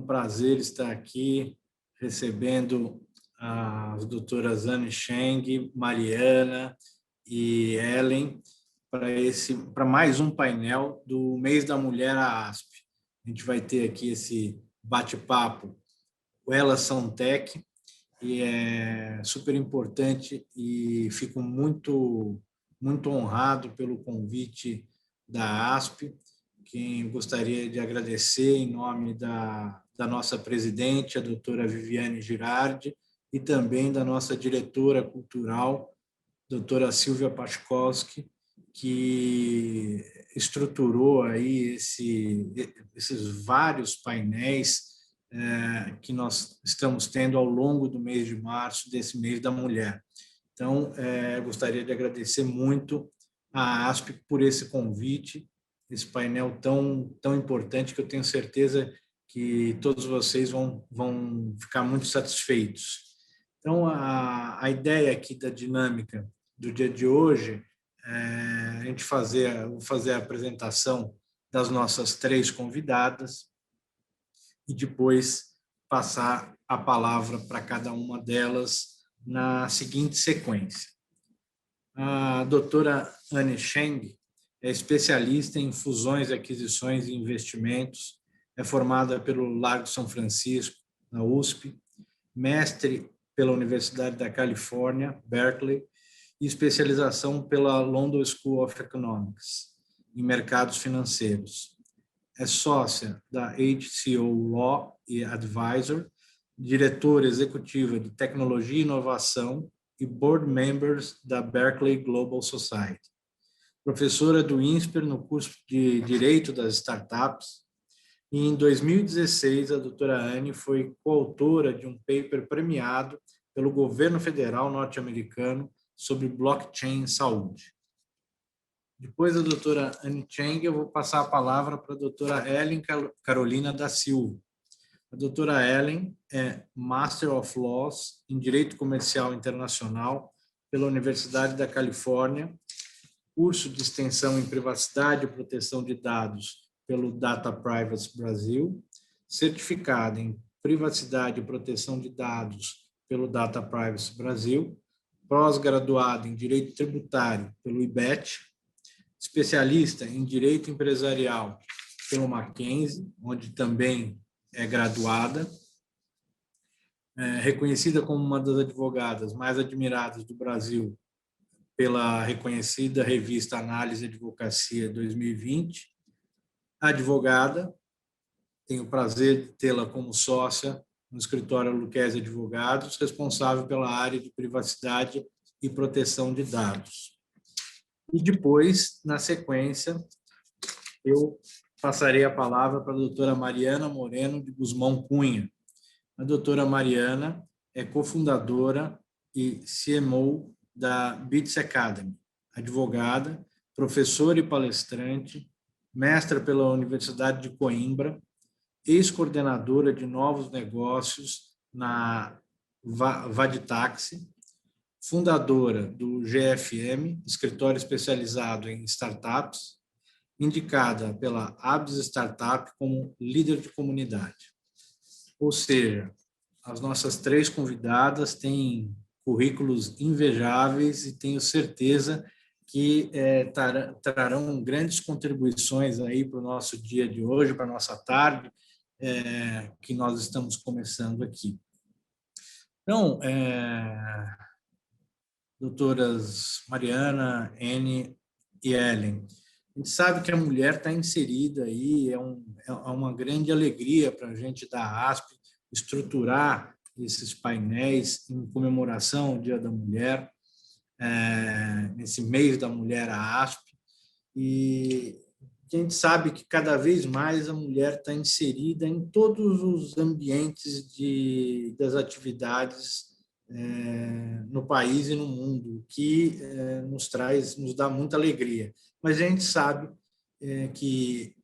um prazer estar aqui recebendo as doutoras Anne Cheng, Mariana e Ellen para mais um painel do Mês da Mulher à ASP. A gente vai ter aqui esse bate-papo, Elas São Tech, e é super importante e fico muito honrado pelo convite da ASP, quem gostaria de agradecer em nome da nossa presidente, a doutora Viviane Girardi, e também da nossa diretora cultural, doutora Silvia Pachkowski, que estruturou aí esses vários painéis que nós estamos tendo ao longo do mês de março, desse mês da mulher. Então, gostaria de agradecer muito à ASP por esse convite, esse painel tão importante, que eu tenho certeza que todos vocês vão ficar muito satisfeitos. Então, a ideia aqui da dinâmica do dia de hoje é a gente vou fazer a apresentação das nossas três convidadas e depois passar a palavra para cada uma delas na seguinte sequência. A doutora Anne Cheng é especialista em fusões, aquisições e investimentos, é formada pelo Largo São Francisco, na USP, mestre pela Universidade da Califórnia, Berkeley, e especialização pela London School of Economics, em mercados financeiros. É sócia da HCO Law e Advisor, diretora executiva de Tecnologia e Inovação e board members da Berkeley Global Society. Professora do INSPER no curso de Direito das Startups. E em 2016, a doutora Anne foi coautora de um paper premiado pelo governo federal norte-americano sobre blockchain em saúde. Depois da doutora Anne Cheng, eu vou passar a palavra para a doutora Ellen Carolina da Silva. A doutora Ellen é Master of Laws em Direito Comercial Internacional pela Universidade da Califórnia, curso de extensão em Privacidade e Proteção de Dados pelo Data Privacy Brasil, certificada em Privacidade e Proteção de Dados pelo Data Privacy Brasil, pós-graduada em Direito Tributário pelo IBET, especialista em Direito Empresarial pelo Mackenzie, onde também é graduada, reconhecida como uma das advogadas mais admiradas do Brasil pela reconhecida revista Análise e Advocacia 2020, advogada, tenho o prazer de tê-la como sócia no escritório Lucchesi Advogados, responsável pela área de privacidade e proteção de dados. E depois, na sequência, eu passarei a palavra para a doutora Mariana Moreno de Guzmão Cunha. A doutora Mariana é cofundadora e CMO da BITS Academy, advogada, professora e palestrante, mestra pela Universidade de Coimbra, ex-coordenadora de novos negócios na Vaditaxi, fundadora do GFM, escritório especializado em startups, indicada pela ABS Startup como líder de comunidade. Ou seja, as nossas três convidadas têm currículos invejáveis e tenho certeza que trarão grandes contribuições aí para o nosso dia de hoje, para a nossa tarde, que nós estamos começando aqui. Então, doutoras Mariana, Anne e Ellen, a gente sabe que a mulher está inserida aí, é uma grande alegria para a gente da ASP estruturar esses painéis em comemoração ao Dia da Mulher, nesse mês da mulher a ASP, e a gente sabe que cada vez mais a mulher está inserida em todos os ambientes das atividades no país e no mundo, que nos dá muita alegria. Mas a gente sabe que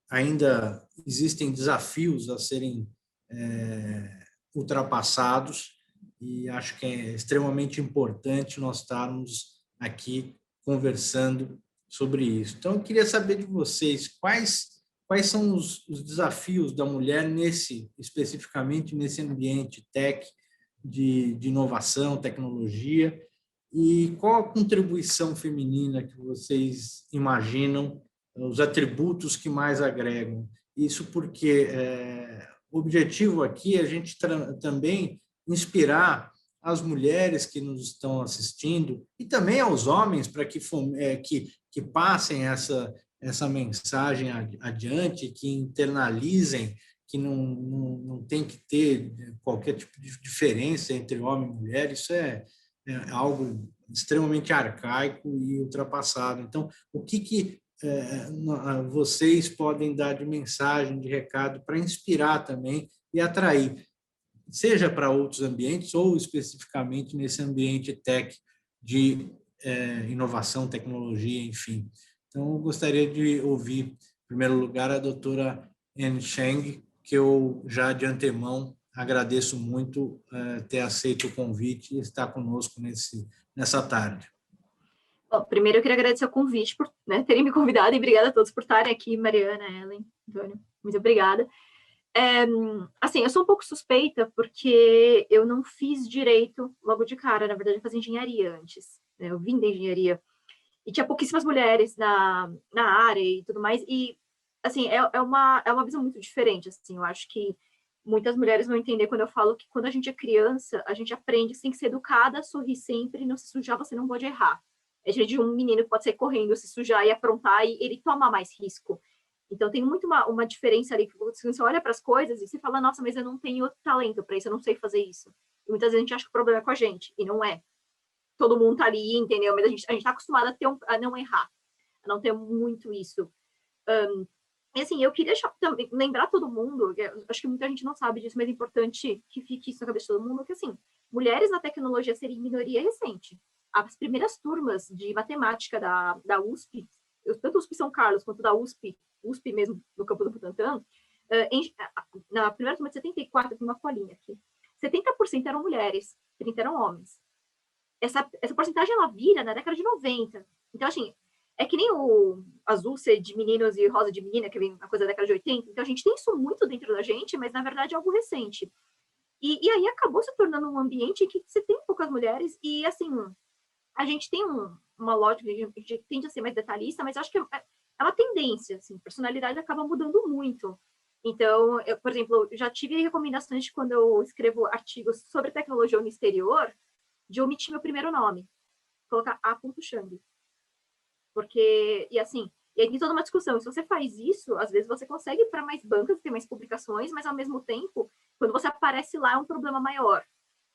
ainda existem desafios a serem ultrapassados, e acho que é extremamente importante nós estarmos aqui conversando sobre isso. Então, eu queria saber de vocês quais quais são os desafios da mulher especificamente nesse ambiente tech de inovação, tecnologia, e qual a contribuição feminina que vocês imaginam, os atributos que mais agregam? Isso porque o objetivo aqui é a gente também inspirar as mulheres que nos estão assistindo e também aos homens para que passem essa mensagem adiante, que internalizem que não tem que ter qualquer tipo de diferença entre homem e mulher. Isso é algo extremamente arcaico e ultrapassado. Então, o que vocês podem dar de mensagem, de recado, para inspirar também e atrair, seja para outros ambientes ou especificamente nesse ambiente tech de inovação, tecnologia, enfim. Então, eu gostaria de ouvir, em primeiro lugar, a doutora Anne Cheng, que eu já de antemão agradeço muito ter aceito o convite e estar conosco nessa tarde. Bom, primeiro eu queria agradecer o convite por terem me convidado e obrigada a todos por estarem aqui, Mariana, Ellen, Antônio, muito obrigada. Assim, eu sou um pouco suspeita porque eu não fiz direito logo de cara, na verdade eu fazia engenharia antes, né? Eu vim da engenharia e tinha pouquíssimas mulheres na área e tudo mais, e assim, é uma visão muito diferente, assim, eu acho que muitas mulheres vão entender quando eu falo que quando a gente é criança, a gente aprende que tem que ser educada, sorrir sempre, não se sujar, você não pode errar. É diferente de um menino que pode sair correndo, se sujar e aprontar, e ele toma mais risco. Então, tem muito uma diferença ali, que você olha para as coisas e você fala, nossa, mas eu não tenho talento para isso, eu não sei fazer isso. E muitas vezes a gente acha que o problema é com a gente, e não é. Todo mundo tá ali, entendeu? Mas a gente tá acostumado a não errar, a não ter muito isso. E assim, eu queria também lembrar todo mundo, acho que muita gente não sabe disso, mas é importante que fique isso na cabeça de todo mundo, que assim, mulheres na tecnologia serem minoria recente. As primeiras turmas de matemática da USP, tanto USP São Carlos quanto da USP mesmo, no campo do Butantã, na primeira turma de 74, tem uma colinha aqui, 70% eram mulheres, 30% eram homens. Essa porcentagem, ela vira na década de 90. Então, assim, é que nem o azul ser de meninos e rosa de menina, que vem uma coisa da década de 80. Então, a gente tem isso muito dentro da gente, mas, na verdade, é algo recente. E aí acabou se tornando um ambiente em que você tem poucas mulheres e, assim, a gente tem uma lógica, a gente tende a ser mais detalhista, mas acho que é uma tendência, assim, personalidade acaba mudando muito. Então, eu, por exemplo, já tive recomendações de quando eu escrevo artigos sobre tecnologia no exterior, de omitir meu primeiro nome, colocar A. Chang. Porque, e assim, e aí tem toda uma discussão. Se você faz isso, às vezes você consegue ir para mais bancas, ter mais publicações, mas ao mesmo tempo, quando você aparece lá, é um problema maior.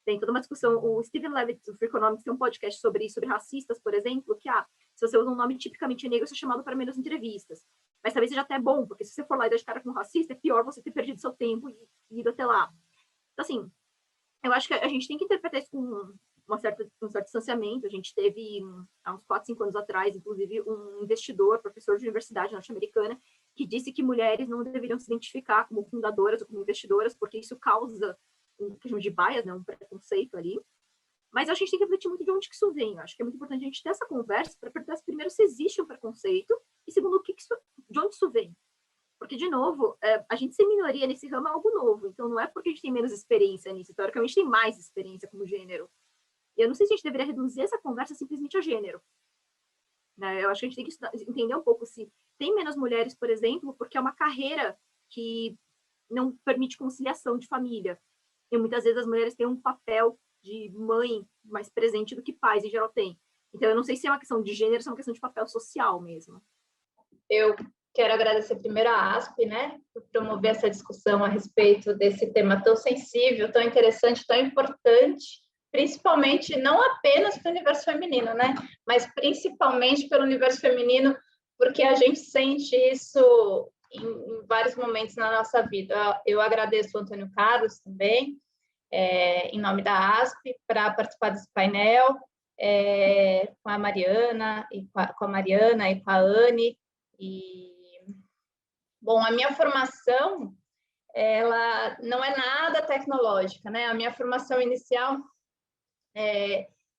Tem toda uma discussão. O Steven Levitt, do Freakonomics, tem um podcast sobre racistas, por exemplo, que, se você usa um nome tipicamente negro, você é chamado para menos entrevistas. Mas talvez seja até bom, porque se você for lá e dar de cara com um racista, é pior você ter perdido seu tempo e ido até lá. Então, assim, eu acho que a gente tem que interpretar isso com um certo distanciamento. A gente teve, há uns 4, 5 anos atrás, inclusive, um investidor, professor de universidade norte-americana, que disse que mulheres não deveriam se identificar como fundadoras ou como investidoras, porque isso causa um que de bias, né, um preconceito ali. Mas a gente tem que refletir muito de onde que isso vem. Eu acho que é muito importante a gente ter essa conversa para perguntar, primeiro, se existe um preconceito, e segundo, de onde isso vem. Porque, de novo, a gente ser minoria nesse ramo é algo novo. Então, não é porque a gente tem menos experiência nisso. Teoricamente, tem mais experiência como gênero. E eu não sei se a gente deveria reduzir essa conversa simplesmente a gênero. Né? Eu acho que a gente tem que entender um pouco se tem menos mulheres, por exemplo, porque é uma carreira que não permite conciliação de família. E muitas vezes as mulheres têm um papel de mãe mais presente do que pais, em geral, têm. Então, eu não sei se é uma questão de gênero, se é uma questão de papel social mesmo. Eu quero agradecer primeiro à ASP, né, por promover essa discussão a respeito desse tema tão sensível, tão interessante, tão importante, principalmente não apenas para o universo feminino, né, mas principalmente pelo universo feminino, porque a gente sente isso em vários momentos na nossa vida. Eu agradeço o Antônio Carlos também, em nome da ASP, para participar desse painel, com a Mariana, e com a Mariana e com a Anne. Bom, a minha formação, ela não é nada tecnológica, né? A minha formação inicial,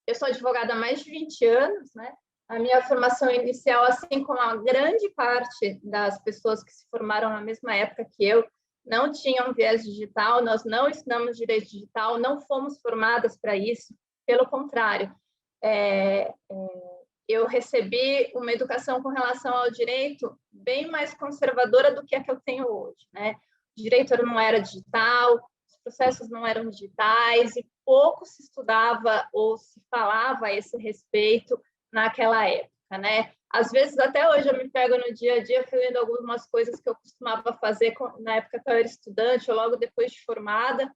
eu sou advogada há mais de 20 anos, né? A minha formação inicial, assim como a grande parte das pessoas que se formaram na mesma época que eu, não tinham viés digital, nós não estudamos direito digital, não fomos formadas para isso, pelo contrário. Eu recebi uma educação com relação ao direito bem mais conservadora do que a que eu tenho hoje, né? O direito não era digital, os processos não eram digitais e pouco se estudava ou se falava a esse respeito naquela época, né? Às vezes, até hoje, eu me pego no dia a dia fazendo algumas coisas que eu costumava fazer na época que eu era estudante ou logo depois de formada.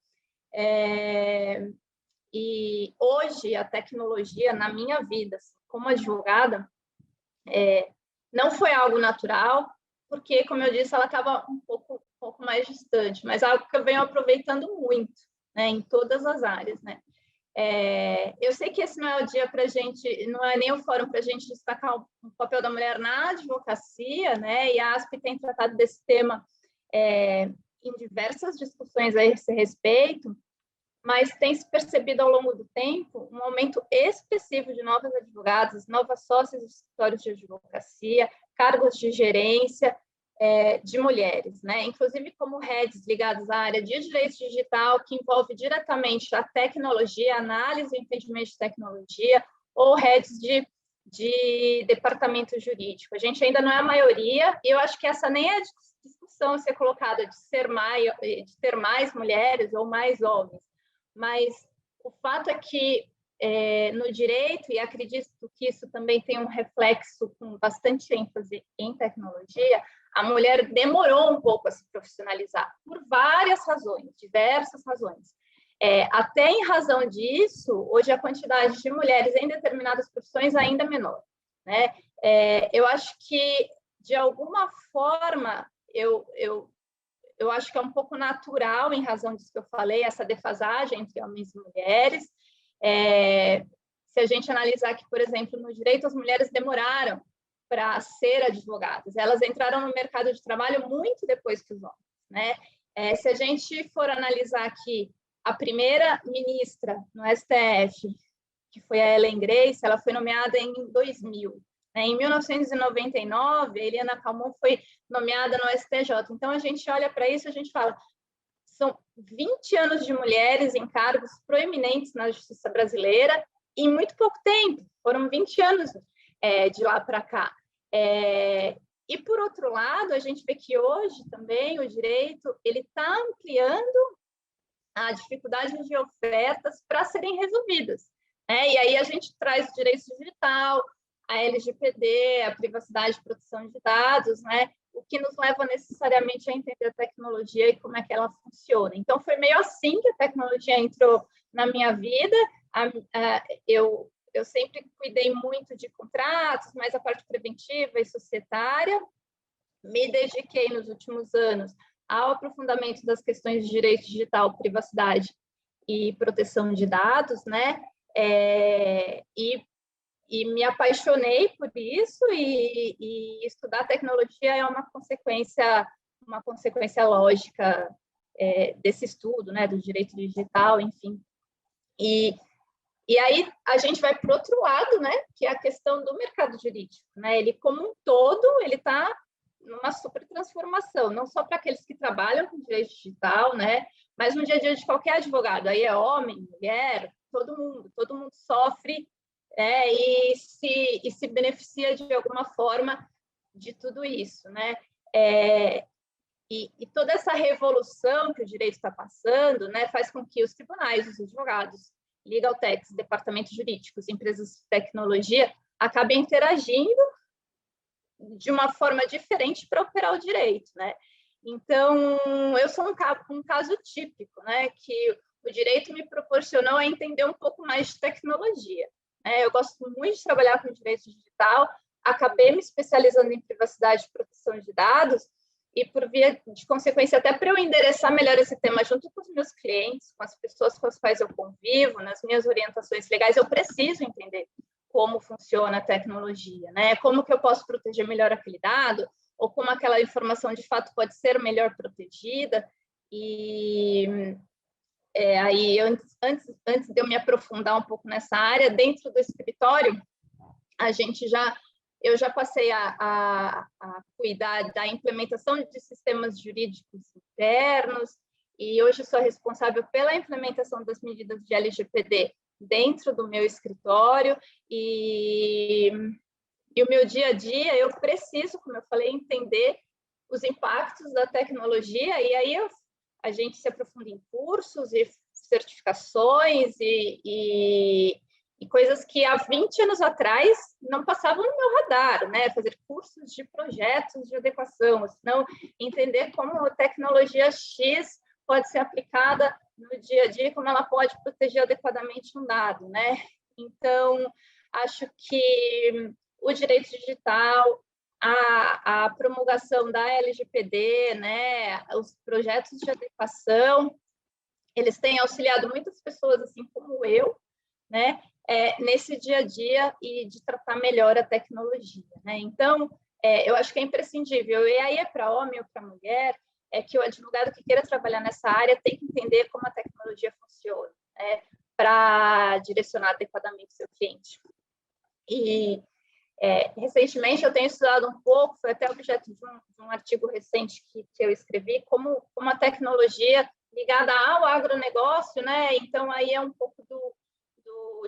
E hoje, a tecnologia, na minha vida, como advogada, não foi algo natural, porque, como eu disse, ela estava um pouco mais distante, mas algo que eu venho aproveitando muito, né, em todas as áreas, né? Eu sei que esse não é o dia para a gente, não é nem o fórum para a gente destacar o papel da mulher na advocacia, né? E a ASP tem tratado desse tema em diversas discussões a esse respeito, mas tem se percebido ao longo do tempo um aumento expressivo de novas advogadas, novas sócias de escritórios de advocacia, cargos de gerência de mulheres, né? Inclusive como heads ligados à área de direito digital, que envolve diretamente a tecnologia, a análise e entendimento de tecnologia, ou heads de departamento jurídico. A gente ainda não é a maioria, e eu acho que essa nem é a discussão a ser colocada de ter mais mulheres ou mais homens, mas o fato é que no direito, e acredito que isso também tem um reflexo com bastante ênfase em tecnologia, a mulher demorou um pouco a se profissionalizar, por várias razões, diversas razões. Até em razão disso, hoje a quantidade de mulheres em determinadas profissões ainda é menor, né? Eu acho que, de alguma forma, eu acho que é um pouco natural, em razão disso que eu falei, essa defasagem entre homens e mulheres. Se a gente analisar que, por exemplo, no direito, as mulheres demoraram para ser advogadas. Elas entraram no mercado de trabalho muito depois que os homens, né? Se a gente for analisar aqui, a primeira ministra no STF, que foi a Ellen Grace, ela foi nomeada em 2000. Em 1999, a Eliana Calmon foi nomeada no STJ. Então, a gente olha para isso e a gente fala, são 20 anos de mulheres em cargos proeminentes na justiça brasileira em muito pouco tempo. Foram 20 anos de lá para cá. E, por outro lado, a gente vê que hoje também o direito está ampliando a dificuldade de ofertas para serem resolvidas. E aí a gente traz o direito digital, a LGPD, a privacidade e proteção de dados, né? O que nos leva necessariamente a entender a tecnologia e como é que ela funciona. Então, foi meio assim que a tecnologia entrou na minha vida. Eu sempre cuidei muito de contratos, mais a parte preventiva e societária. Me dediquei nos últimos anos ao aprofundamento das questões de direito digital, privacidade e proteção de dados, né? E me apaixonei por isso, e estudar tecnologia é uma consequência lógica desse estudo, né, do direito digital, enfim. E aí a gente vai para o outro lado, né, que é a questão do mercado jurídico, né? Ele, como um todo, ele está numa super transformação, não só para aqueles que trabalham com direito digital, né, mas no dia a dia de qualquer advogado, aí é homem, mulher, todo mundo sofre e se beneficia de alguma forma de tudo isso, né? E toda essa revolução que o direito está passando, né, faz com que os tribunais, os advogados, legal techs, departamentos jurídicos, empresas de tecnologia, acabem interagindo de uma forma diferente para operar o direito, né? Então, eu sou um caso típico, né, que o direito me proporcionou a entender um pouco mais de tecnologia. Eu gosto muito de trabalhar com direito digital, acabei me especializando em privacidade e proteção de dados, e por via de consequência, até para eu endereçar melhor esse tema junto com os meus clientes, com as pessoas com as quais eu convivo, nas minhas orientações legais, eu preciso entender como funciona a tecnologia, né? Como que eu posso proteger melhor aquele dado, ou como aquela informação de fato pode ser melhor protegida. E aí, antes de eu me aprofundar um pouco nessa área, dentro do escritório, eu já passei a cuidar da implementação de sistemas jurídicos internos, e hoje sou responsável pela implementação das medidas de LGPD dentro do meu escritório, e o meu dia a dia, eu preciso, como eu falei, entender os impactos da tecnologia, e aí a gente se aprofunda em cursos e certificações e coisas que há 20 anos atrás não passavam no meu radar, né? Fazer cursos de projetos de adequação, senão entender como a tecnologia X pode ser aplicada no dia a dia, como ela pode proteger adequadamente um dado, né? Então, acho que o direito digital, a promulgação da LGPD, né, os projetos de adequação, eles têm auxiliado muitas pessoas, assim como eu, né, nesse dia a dia e de tratar melhor a tecnologia, né? Então, eu acho que é imprescindível, e aí é para homem ou para mulher, que o advogado que queira trabalhar nessa área tem que entender como a tecnologia funciona, né, para direcionar adequadamente o seu cliente. E recentemente eu tenho estudado um pouco, foi até objeto de um artigo recente que eu escrevi, como a tecnologia ligada ao agronegócio, né? Então, aí é um pouco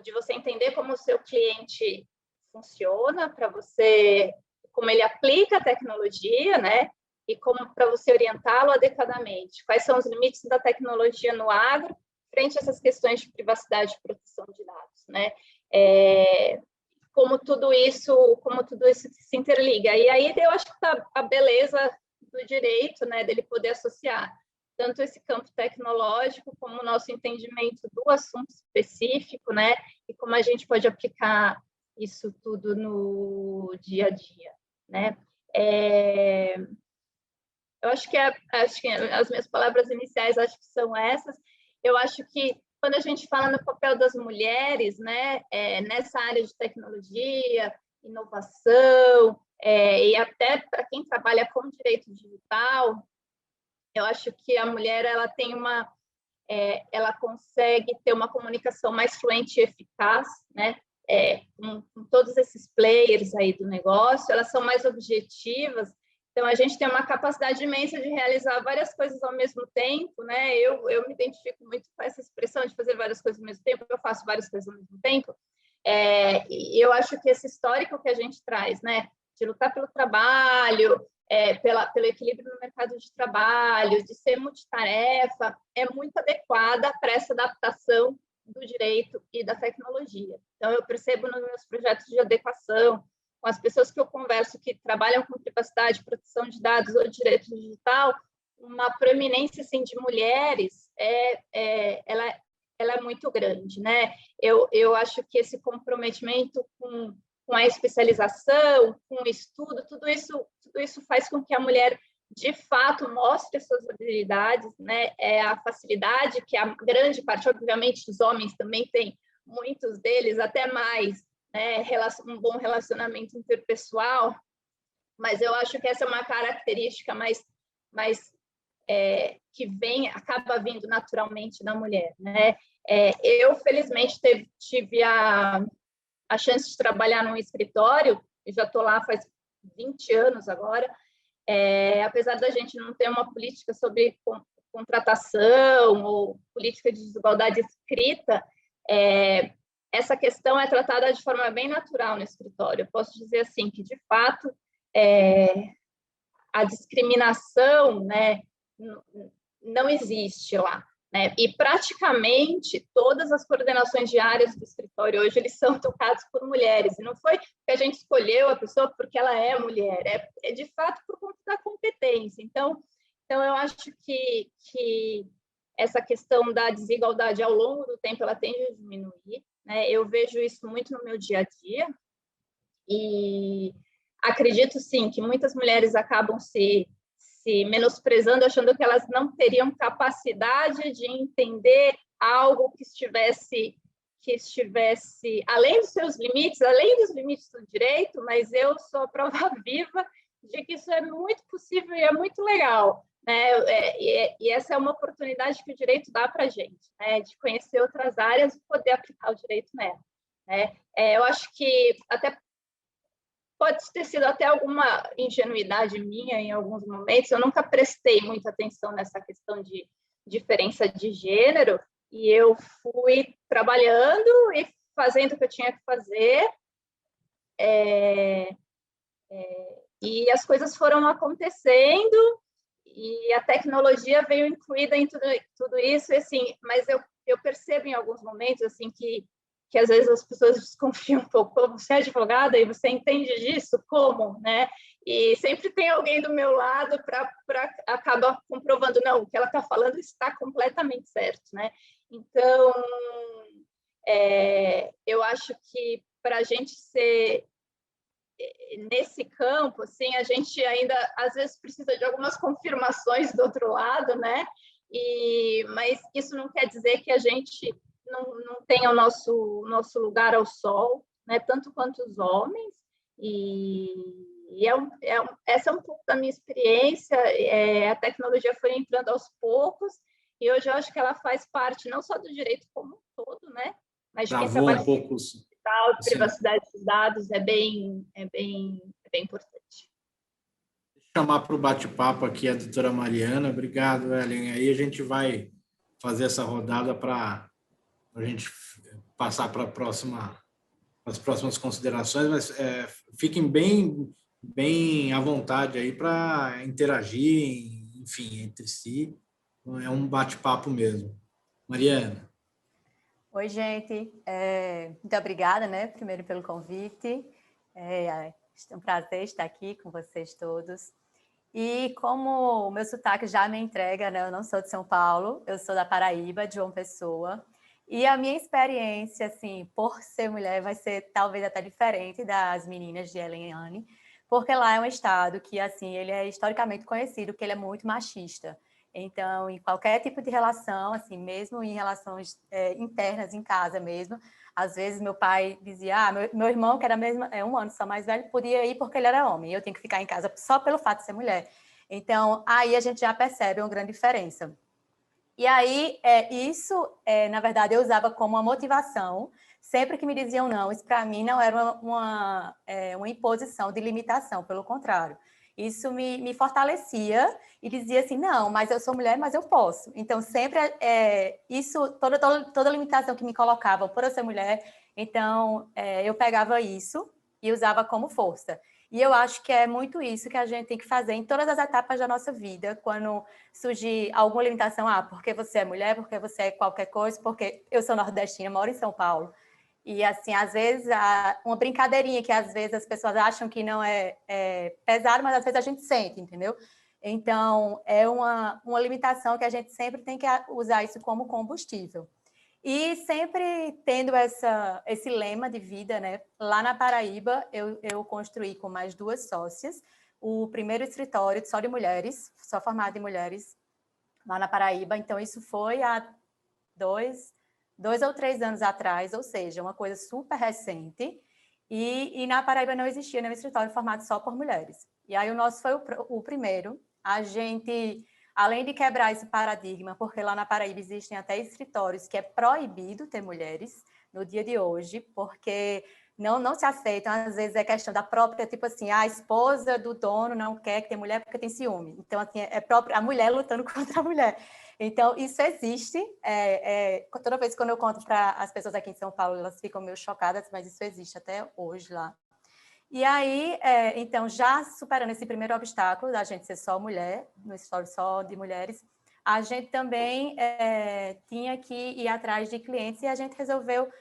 de você entender como o seu cliente funciona, como ele aplica a tecnologia, né? E como para você orientá-lo adequadamente. Quais são os limites da tecnologia no agro frente a essas questões de privacidade e proteção de dados, né? Como tudo isso se interliga. E aí eu acho que tá a beleza do direito, né, dele poder associar tanto esse campo tecnológico como o nosso entendimento do assunto específico, né, e como a gente pode aplicar isso tudo no dia a dia, né. Eu acho que as minhas palavras iniciais acho que são essas. Eu acho que quando a gente fala no papel das mulheres, né, nessa área de tecnologia, inovação, e até para quem trabalha com direito digital, eu acho que a mulher ela consegue ter uma comunicação mais fluente e eficaz, né, com todos esses players aí do negócio, elas são mais objetivas. Então, a gente tem uma capacidade imensa de realizar várias coisas ao mesmo tempo, né? Eu me identifico muito com essa expressão de fazer várias coisas ao mesmo tempo, eu faço várias coisas ao mesmo tempo. E eu acho que esse histórico que a gente traz, né? De lutar pelo trabalho, pelo equilíbrio no mercado de trabalho, de ser multitarefa, é muito adequada para essa adaptação do direito e da tecnologia. Então, eu percebo nos meus projetos de adequação, com as pessoas que eu converso que trabalham com privacidade, proteção de dados ou direito digital, uma proeminência assim, de mulheres, ela é muito grande, né? Eu acho que esse comprometimento com a especialização, com o estudo, tudo isso faz com que a mulher, de fato, mostre suas habilidades, né? A facilidade que a grande parte, obviamente, os homens também têm, muitos deles, até mais, um bom relacionamento interpessoal, mas eu acho que essa é uma característica mais que acaba vindo naturalmente da mulher, né? Eu, felizmente, tive a chance de trabalhar num escritório, eu já estou lá faz 20 anos agora, apesar da gente não ter uma política sobre contratação ou política de desigualdade escrita, essa questão é tratada de forma bem natural no escritório. Eu posso dizer assim que, de fato, a discriminação, né, não existe lá, né? E praticamente todas as coordenações de áreas do escritório hoje eles são tocados por mulheres. E não foi que a gente escolheu a pessoa porque ela é mulher, é de fato por conta da competência. Então eu acho que essa questão da desigualdade ao longo do tempo ela tende a diminuir, né? Eu vejo isso muito no meu dia a dia e acredito, sim, que muitas mulheres acabam se menosprezando, achando que elas não teriam capacidade de entender algo que estivesse além dos seus limites, além dos limites do direito, mas eu sou a prova viva de que isso é muito possível e é muito legal, né? E essa é uma oportunidade que o direito dá para a gente, né? De conhecer outras áreas e poder aplicar o direito nela, né? Eu acho que, até pode ter sido até alguma ingenuidade minha em alguns momentos, eu nunca prestei muita atenção nessa questão de diferença de gênero, e eu fui trabalhando e fazendo o que eu tinha que fazer, e as coisas foram acontecendo, e a tecnologia veio incluída em tudo isso, e, assim, mas eu percebo em alguns momentos assim que às vezes as pessoas desconfiam um pouco. Você é advogada e você entende disso? Como, né? E sempre tem alguém do meu lado para acabar comprovando, não, o que ela está falando está completamente certo, né? Então, eu acho que para a gente ser nesse campo, assim, a gente ainda às vezes precisa de algumas confirmações do outro lado, né? Mas isso não quer dizer que a gente não tenha o nosso lugar ao sol, né? Tanto quanto os homens. Essa é um pouco da minha experiência. A tecnologia foi entrando aos poucos, e hoje eu acho que ela faz parte não só do direito como um todo, né? Mas de quem Travou trabalha um pouco, a assim, privacidade dos dados é bem importante. chamar para o bate-papo aqui a doutora Mariana. Obrigado, Ellen. Aí a gente vai fazer essa rodada para a gente passar para as próximas considerações, mas fiquem bem à vontade aí para interagir, enfim, entre si. É um bate-papo mesmo. Mariana. Oi, gente. Muito obrigada, né, primeiro pelo convite. É um prazer estar aqui com vocês todos. E como o meu sotaque já me entrega, né, eu não sou de São Paulo, eu sou da Paraíba, de João Pessoa. E a minha experiência, assim, por ser mulher, vai ser talvez até diferente das meninas de Ellen e Anne, porque lá é um estado que, assim, ele é historicamente conhecido que ele é muito machista. Então, em qualquer tipo de relação, assim, mesmo em relações internas, em casa mesmo, às vezes meu pai dizia, meu irmão, que era mesmo, 1 ano só mais velho, podia ir porque ele era homem, e eu tinha que ficar em casa só pelo fato de ser mulher. Então, aí a gente já percebe uma grande diferença. E aí, na verdade, eu usava como uma motivação, sempre que me diziam não, isso para mim não era uma imposição de limitação, pelo contrário. Isso me fortalecia e dizia assim, não, mas eu sou mulher, mas eu posso. Então, sempre toda limitação que me colocavam por eu ser mulher, então, eu pegava isso e usava como força. E eu acho que é muito isso que a gente tem que fazer em todas as etapas da nossa vida, quando surgir alguma limitação, porque você é mulher, porque você é qualquer coisa, porque eu sou nordestina, moro em São Paulo. E, assim, às vezes, uma brincadeirinha que às vezes as pessoas acham que não é pesado, mas às vezes a gente sente, entendeu? Então, é uma limitação que a gente sempre tem que usar isso como combustível. E sempre tendo esse lema de vida, né? Lá na Paraíba, eu construí com mais 2 sócias o primeiro escritório só de mulheres, só formado em mulheres, lá na Paraíba. Então, isso foi há 2 ou 3 anos atrás, ou seja, uma coisa super recente. E na Paraíba não existia nenhum escritório formado só por mulheres. E aí o nosso foi o primeiro. A gente, além de quebrar esse paradigma, porque lá na Paraíba existem até escritórios que é proibido ter mulheres no dia de hoje, porque não se aceitam, às vezes é questão da própria, tipo assim, a esposa do dono não quer que tenha mulher porque tem ciúme. Então, assim, a mulher lutando contra a mulher. Então, isso existe. Toda vez que eu conto para as pessoas aqui em São Paulo, elas ficam meio chocadas, mas isso existe até hoje lá. E aí, então, já superando esse primeiro obstáculo da gente ser só mulher, no escritório só de mulheres, a gente também tinha que ir atrás de clientes e a gente resolveu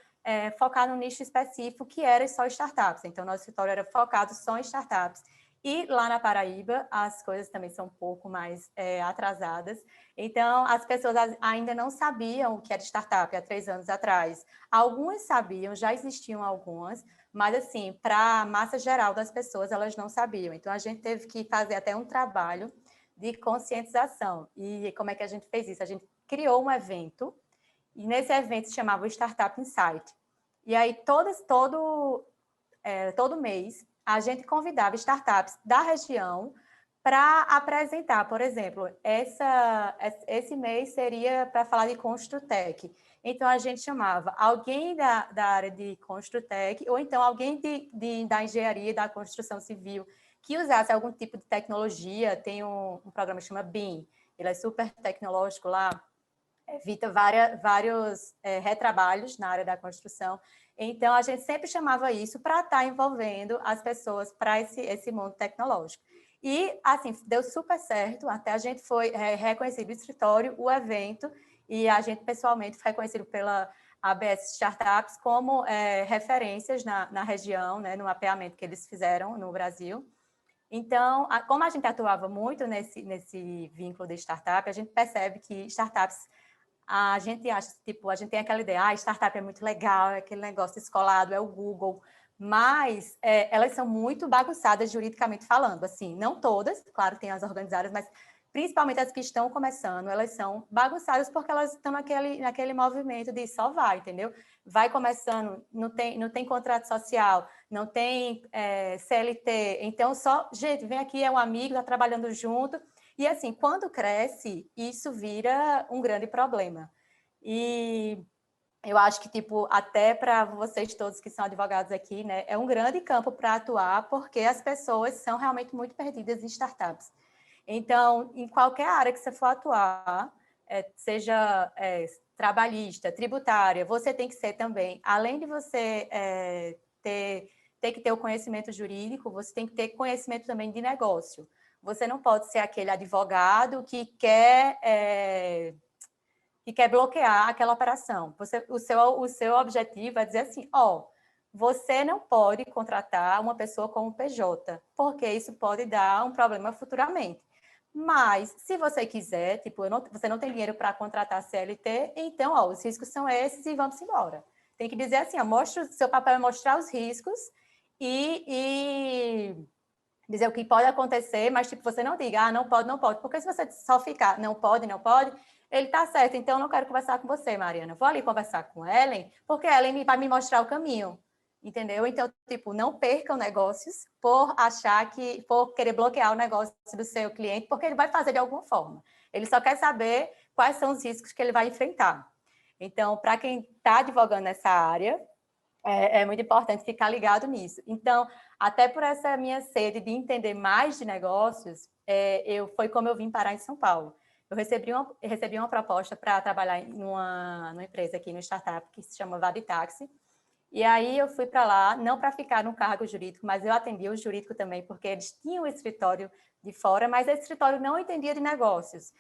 focar num nicho específico que era só startups. Então, nosso escritório era focado só em startups. E lá na Paraíba, as coisas também são um pouco mais atrasadas. Então, as pessoas ainda não sabiam o que era startup há 3 anos atrás. Algumas sabiam, já existiam algumas, mas, assim, para a massa geral das pessoas, elas não sabiam. Então, a gente teve que fazer até um trabalho de conscientização. E como é que a gente fez isso? A gente criou um evento, e nesse evento se chamava o Startup Insight. E aí, todo mês, a gente convidava startups da região para apresentar, por exemplo, esse mês seria para falar de Construtec, Então, a gente chamava alguém da área de Construtec, ou então alguém da engenharia, da construção civil, que usasse algum tipo de tecnologia. Tem um programa que chama BIM, ele é super tecnológico lá, evita vários retrabalhos na área da construção. Então, a gente sempre chamava isso para estar envolvendo as pessoas para esse mundo tecnológico. E, assim, deu super certo, até a gente foi reconhecido o escritório, o evento, e a gente pessoalmente foi reconhecido pela ABS Startups como referências na região, né, no mapeamento que eles fizeram no Brasil. Então, como a gente atuava muito nesse vínculo de startup, a gente percebe que startups, a gente acha, tipo, a gente tem aquela ideia, startup é muito legal, é aquele negócio descolado, é o Google, mas elas são muito bagunçadas juridicamente falando, assim, não todas, claro, tem as organizadas, mas principalmente as que estão começando, elas são bagunçadas porque elas estão naquele movimento de só vai, entendeu? Vai começando, não tem contrato social, não tem CLT, então só, gente, vem aqui, é um amigo, está trabalhando junto, e assim, quando cresce, isso vira um grande problema. E eu acho que, tipo, até para vocês todos que são advogados aqui, né, é um grande campo para atuar, porque as pessoas são realmente muito perdidas em startups. Então, em qualquer área que você for atuar, seja trabalhista, tributária, você tem que ser também, além de você ter que ter o conhecimento jurídico, você tem que ter conhecimento também de negócio. Você não pode ser aquele advogado que quer bloquear aquela operação. O seu objetivo é dizer assim, você não pode contratar uma pessoa como PJ, porque isso pode dar um problema futuramente. Mas, se você quiser, tipo, você não tem dinheiro para contratar CLT, então, os riscos são esses e vamos embora. Tem que dizer assim, seu papel é mostrar os riscos e dizer o que pode acontecer, mas, tipo, você não diga, não pode, porque se você só ficar, não pode, ele tá certo, então eu não quero conversar com você, Mariana, vou ali conversar com Ellen, porque Ellen vai me mostrar o caminho, entendeu? Então, tipo, não percam negócios por querer bloquear o negócio do seu cliente, porque ele vai fazer de alguma forma. Ele só quer saber quais são os riscos que ele vai enfrentar. Então, para quem está advogando nessa área, é muito importante ficar ligado nisso. Então, até por essa minha sede de entender mais de negócios, foi como eu vim parar em São Paulo. Eu recebi uma proposta para trabalhar numa empresa aqui, no startup, que se chama Vaditaxi. E aí eu fui para lá, não para ficar no cargo jurídico, mas eu atendia o jurídico também, porque eles tinham um escritório de fora, mas esse escritório não entendia de negócios.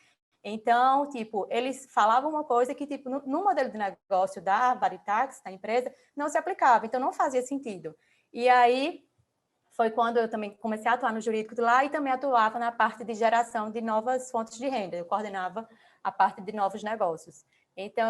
Então, tipo, eles falavam uma coisa que, tipo, no modelo de negócio da Vaditaxi, da empresa, não se aplicava, então não fazia sentido. E aí foi quando eu também comecei a atuar no jurídico de lá e também atuava na parte de geração de novas fontes de renda. Eu coordenava a parte de novos negócios. Então,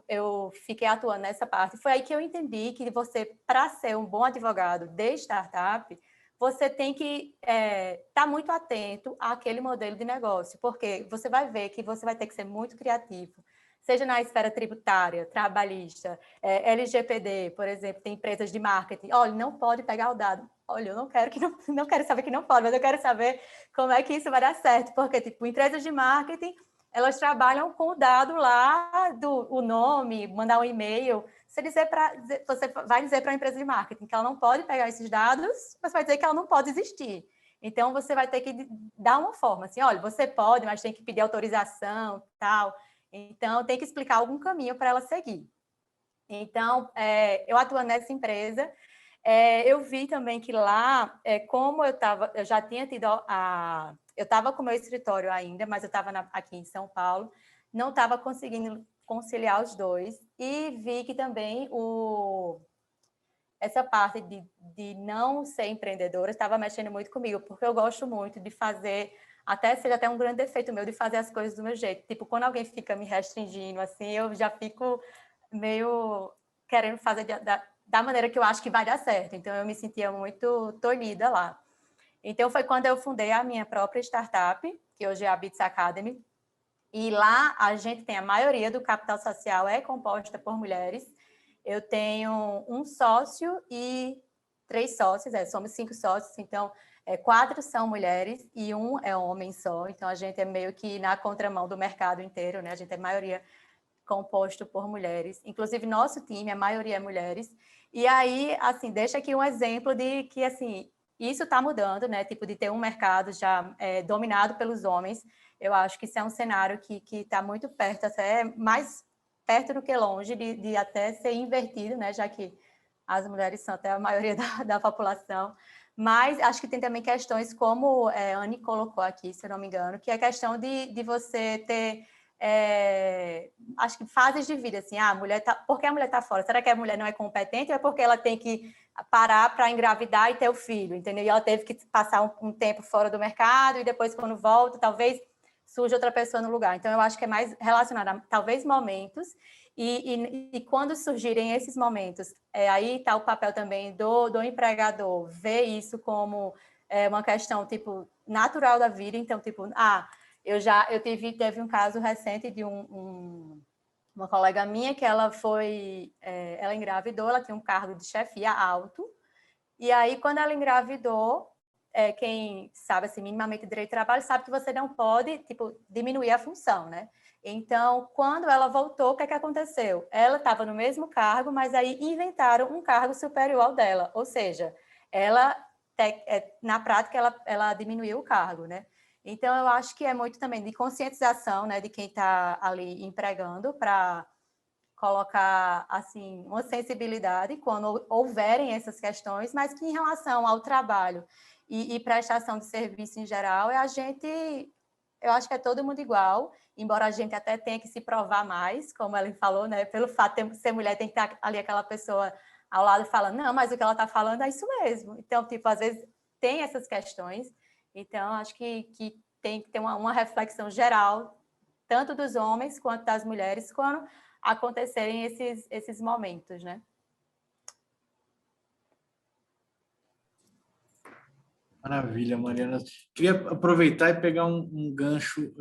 eu fiquei atuando nessa parte. Foi aí que eu entendi que você, para ser um bom advogado de startup, você tem que estar muito atento àquele modelo de negócio, porque você vai ver que você vai ter que ser muito criativo, seja na esfera tributária, trabalhista, LGPD, por exemplo, tem empresas de marketing. Olha, não pode pegar o dado. Olha, eu não quero saber que não pode, mas eu quero saber como é que isso vai dar certo, porque, tipo, empresas de marketing, elas trabalham com o dado lá, o nome, mandar um e-mail. Você vai dizer para a empresa de marketing que ela não pode pegar esses dados, mas vai dizer que ela não pode existir. Então, você vai ter que dar uma forma, assim, olha, você pode, mas tem que pedir autorização, tal. Então, tem que explicar algum caminho para ela seguir. Então, eu atuando nessa empresa, eu vi também que lá, como eu já tinha tido eu estava com o meu escritório ainda, mas eu estava aqui em São Paulo, não estava conseguindo conciliar os dois, e vi que também essa parte de não ser empreendedora estava mexendo muito comigo, porque eu gosto muito de fazer, seja até um grande defeito meu, de fazer as coisas do meu jeito. Tipo, quando alguém fica me restringindo, assim, eu já fico meio querendo fazer da maneira que eu acho que vai dar certo. Então, eu me sentia muito tolhida lá. Então, foi quando eu fundei a minha própria startup, que hoje é a Bits Academy, e lá a gente tem a maioria do capital social é composta por mulheres. Eu tenho um sócio e 3 sócios, somos 5 sócios, então 4 são mulheres e 1 é homem só, então a gente é meio que na contramão do mercado inteiro, né? A gente é maioria composto por mulheres. Inclusive, nosso time, a maioria é mulheres. E aí, assim, deixa aqui um exemplo de que, assim, isso está mudando, né? Tipo, de ter um mercado já dominado pelos homens. Eu acho que isso é um cenário que está muito perto, até mais perto do que longe, de até ser invertido, né? Já que as mulheres são até a maioria da população. Mas acho que tem também questões, como a Anne colocou aqui, se eu não me engano, que é a questão de você ter, acho que fases de vida, assim, a mulher por que a mulher está fora? Será que a mulher não é competente ou é porque ela tem que parar para engravidar e ter o filho, entendeu? E ela teve que passar um tempo fora do mercado e depois, quando volta, talvez surja outra pessoa no lugar. Então, eu acho que é mais relacionado a, talvez, momentos. E quando surgirem esses momentos, aí está o papel também do empregador, ver isso como uma questão, tipo, natural da vida. Então, tipo, teve um caso recente de uma colega minha que ela ela engravidou, ela tinha um cargo de chefia alto, e aí, quando ela engravidou, quem sabe, assim, minimamente direito de trabalho, sabe que você não pode, tipo, diminuir a função, né? Então, quando ela voltou, o que é que aconteceu? Ela estava no mesmo cargo, mas aí inventaram um cargo superior ao dela, ou seja, na prática, ela diminuiu o cargo, né? Então, eu acho que é muito também de conscientização, né, de quem está ali empregando, para colocar, assim, uma sensibilidade quando houverem essas questões, mas que em relação ao trabalho e prestação de serviço em geral, eu acho que é todo mundo igual, embora a gente até tenha que se provar mais, como ela falou, né, pelo fato de ser mulher, tem que estar ali aquela pessoa ao lado falando, não, mas o que ela está falando é isso mesmo. Então, tipo, às vezes tem essas questões, então acho que tem que ter uma reflexão geral, tanto dos homens quanto das mulheres, quando acontecerem esses momentos, né? Maravilha, Mariana. Queria aproveitar e pegar um gancho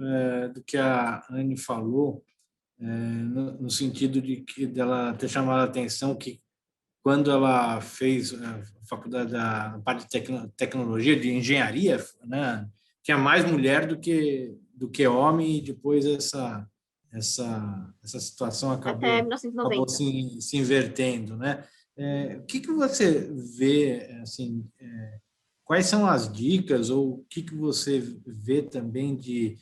do que a Anne falou, no sentido de que dela ter chamado a atenção que quando ela fez a faculdade da parte de tecnologia, de engenharia, né, tinha mais mulher do que homem, e depois essa situação Até acabou 1990. se invertendo, né? O que você vê, assim, quais são as dicas ou o que você vê também de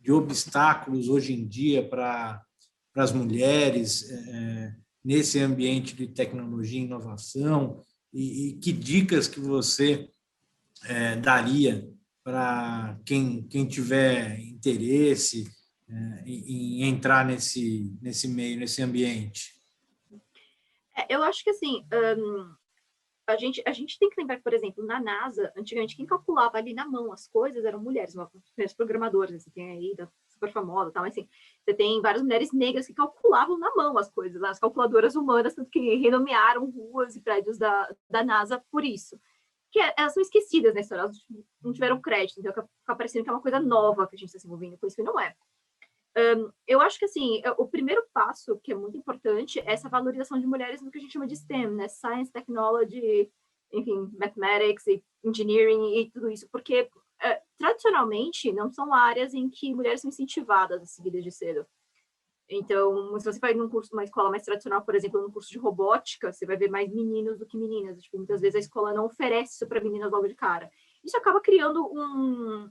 obstáculos hoje em dia para as mulheres nesse ambiente de tecnologia e inovação, e que dicas que você daria para quem tiver interesse em entrar nesse meio, nesse ambiente? Eu acho que, assim, a gente tem que lembrar que, por exemplo, na NASA, antigamente, quem calculava ali na mão as coisas eram mulheres, mulheres programadoras, né? Você tem aí, da super famosa, tal, mas assim, você tem várias mulheres negras que calculavam na mão as coisas, as calculadoras humanas, tanto que renomearam ruas e prédios da NASA por isso. Que elas são esquecidas na história, elas não tiveram crédito, então fica parecendo que é uma coisa nova que a gente está se envolvendo com isso, e não é. Eu acho que, assim, o primeiro passo, que é muito importante, é essa valorização de mulheres no que a gente chama de STEM, né? Science, Technology, enfim, Mathematics, e Engineering e tudo isso, porque, tradicionalmente, não são áreas em que mulheres são incentivadas a seguir desde cedo. Então, se você vai numa escola mais tradicional, por exemplo, num curso de robótica, você vai ver mais meninos do que meninas. Tipo, muitas vezes a escola não oferece isso para meninas logo de cara. Isso acaba criando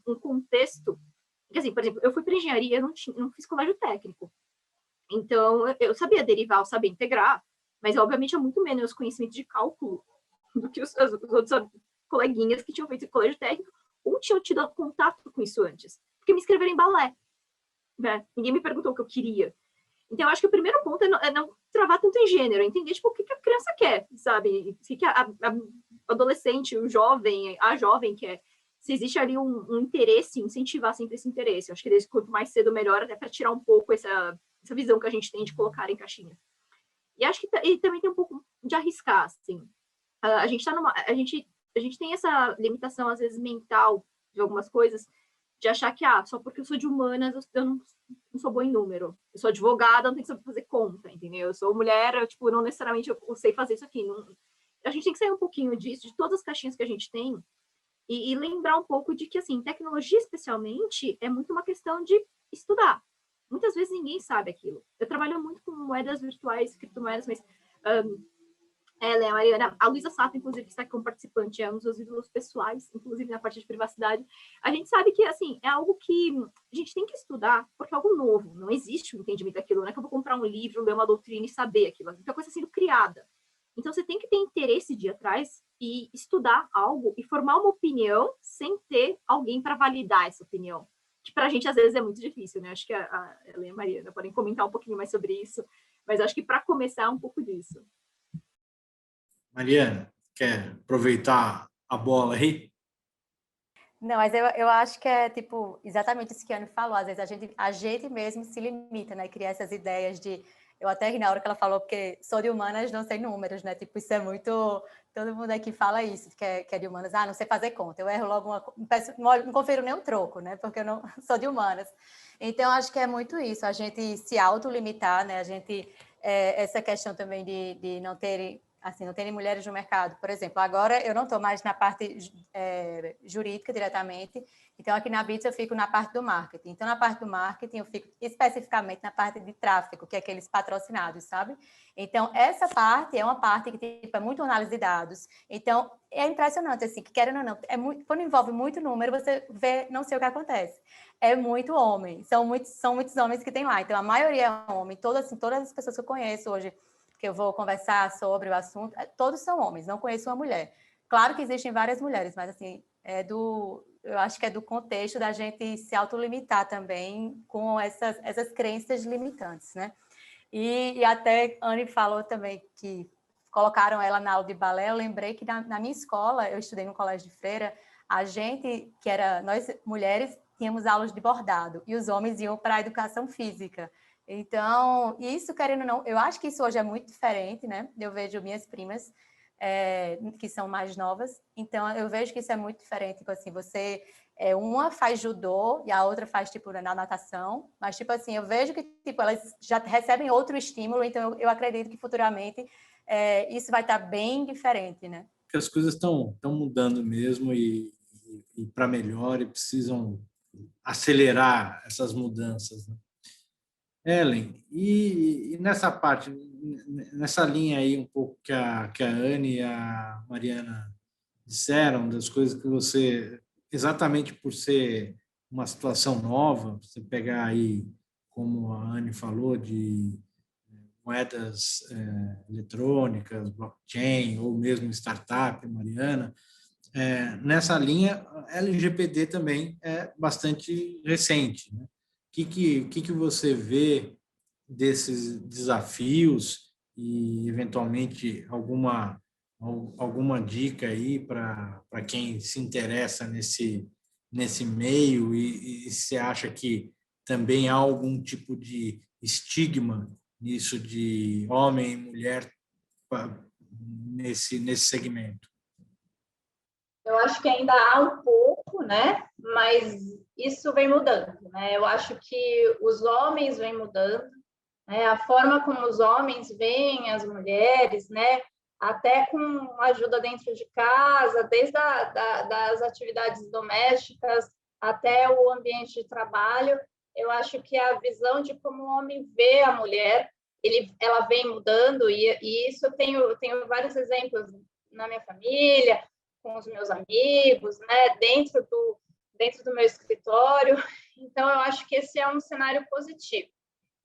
um contexto. Porque, assim, por exemplo, eu fui para engenharia, não fiz colégio técnico. Então, eu sabia derivar, eu sabia integrar, mas, obviamente, é muito menos conhecimento de cálculo do que os outros coleguinhas que tinham feito colégio técnico ou tinham tido contato com isso antes. Porque me inscreveram em balé. Né? Ninguém me perguntou o que eu queria. Então, eu acho que o primeiro ponto é não travar tanto em gênero, entender, tipo, o que a criança quer, sabe? O que a adolescente, o jovem, a jovem quer. Se existe ali um interesse, incentivar sempre esse interesse. Eu acho que desde quanto mais cedo, melhor, até para tirar um pouco essa visão que a gente tem de colocar em caixinhas. E acho que e também tem um pouco de arriscar, assim. A gente tem essa limitação, às vezes, mental de algumas coisas, de achar que, só porque eu sou de humanas, eu não sou boa em número. Eu sou advogada, não tenho que saber fazer conta, entendeu? Eu sou mulher, tipo, não necessariamente eu sei fazer isso aqui. Não... A gente tem que sair um pouquinho disso, de todas as caixinhas que a gente tem, e lembrar um pouco de que, assim, tecnologia especialmente é muito uma questão de estudar. muitas vezes ninguém sabe aquilo. Eu trabalho muito com moedas virtuais, criptomoedas, mas ela, a Mariana, a Luísa Sato, inclusive, que está aqui como participante, é um dos meus ídolos pessoais, inclusive na parte de privacidade. A gente sabe que, assim, é algo que a gente tem que estudar, porque é algo novo, não existe um entendimento daquilo, não é que eu vou comprar um livro, ler uma doutrina e saber aquilo, é uma coisa sendo criada. Então, você tem que ter interesse de ir atrás e estudar algo e formar uma opinião sem ter alguém para validar essa opinião, que para a gente, às vezes, é muito difícil, né? Acho que a Ellen e a Mariana podem comentar um pouquinho mais sobre isso, mas acho que para começar é um pouco disso. Mariana, quer aproveitar a bola aí? Não, mas eu acho que é, tipo, exatamente isso que a Anne falou. Às vezes a gente mesmo se limita, né? Cria essas ideias de... Eu até ri na hora que ela falou, porque sou de humanas, não sei números, né? Tipo, isso é muito... Todo mundo aqui fala isso, que é de humanas. Ah, não sei fazer conta. Eu erro logo não confiro nem um troco, né? Porque eu não sou de humanas. Então, acho que é muito isso. A gente se autolimitar, né? A gente... essa questão também de não terem... Assim, não terem mulheres no mercado. Por exemplo, agora eu não estou mais na parte jurídica diretamente, então aqui na Bits eu fico na parte do marketing. Então, na parte do marketing eu fico especificamente na parte de tráfego, que é aqueles patrocinados, sabe? Então, essa parte é uma parte que tipo, é muito análise de dados. Então, é impressionante, assim, que querendo ou não, quando envolve muito número, você vê, não sei o que acontece. É muito homem, são muitos homens que tem lá. Então, a maioria é homem, todas as pessoas que eu conheço hoje, que eu vou conversar sobre o assunto, todos são homens, não conheço uma mulher. Claro que existem várias mulheres, mas assim, eu acho que é do contexto da gente se autolimitar também com essas crenças limitantes, né? E até Anne falou também que colocaram ela na aula de balé, eu lembrei que na minha escola, eu estudei no colégio de freira, a gente, nós mulheres, tínhamos aulas de bordado, e os homens iam para a educação física. Então, isso, querendo ou não, eu acho que isso hoje é muito diferente, né? Eu vejo minhas primas, que são mais novas, então eu vejo que isso é muito diferente, tipo assim, uma faz judô e a outra faz, tipo, na natação, mas, tipo assim, eu vejo que, tipo, elas já recebem outro estímulo, então eu acredito que futuramente isso vai estar bem diferente, né? Porque as coisas estão mudando mesmo e para melhor, e precisam acelerar essas mudanças, né? Ellen, e nessa parte, nessa linha aí um pouco que a Anne e a Mariana disseram, das coisas que você, exatamente por ser uma situação nova, você pegar aí, como a Anne falou, de moedas eletrônicas, blockchain, ou mesmo startup, Mariana, nessa linha, a LGPD também é bastante recente, né? Que você vê desses desafios e, eventualmente, alguma dica aí para quem se interessa nesse meio e se acha que também há algum tipo de estigma nisso de homem e mulher nesse segmento? Eu acho que ainda há um pouco, né? Mas isso vem mudando, né? Eu acho que os homens vêm mudando, né? A forma como os homens veem as mulheres, né? Até com ajuda dentro de casa, desde das atividades domésticas até o ambiente de trabalho. Eu acho que a visão de como o homem vê a mulher, ela vem mudando, e isso eu tenho vários exemplos na minha família, com os meus amigos, né, dentro do meu escritório. Então, eu acho que esse é um cenário positivo.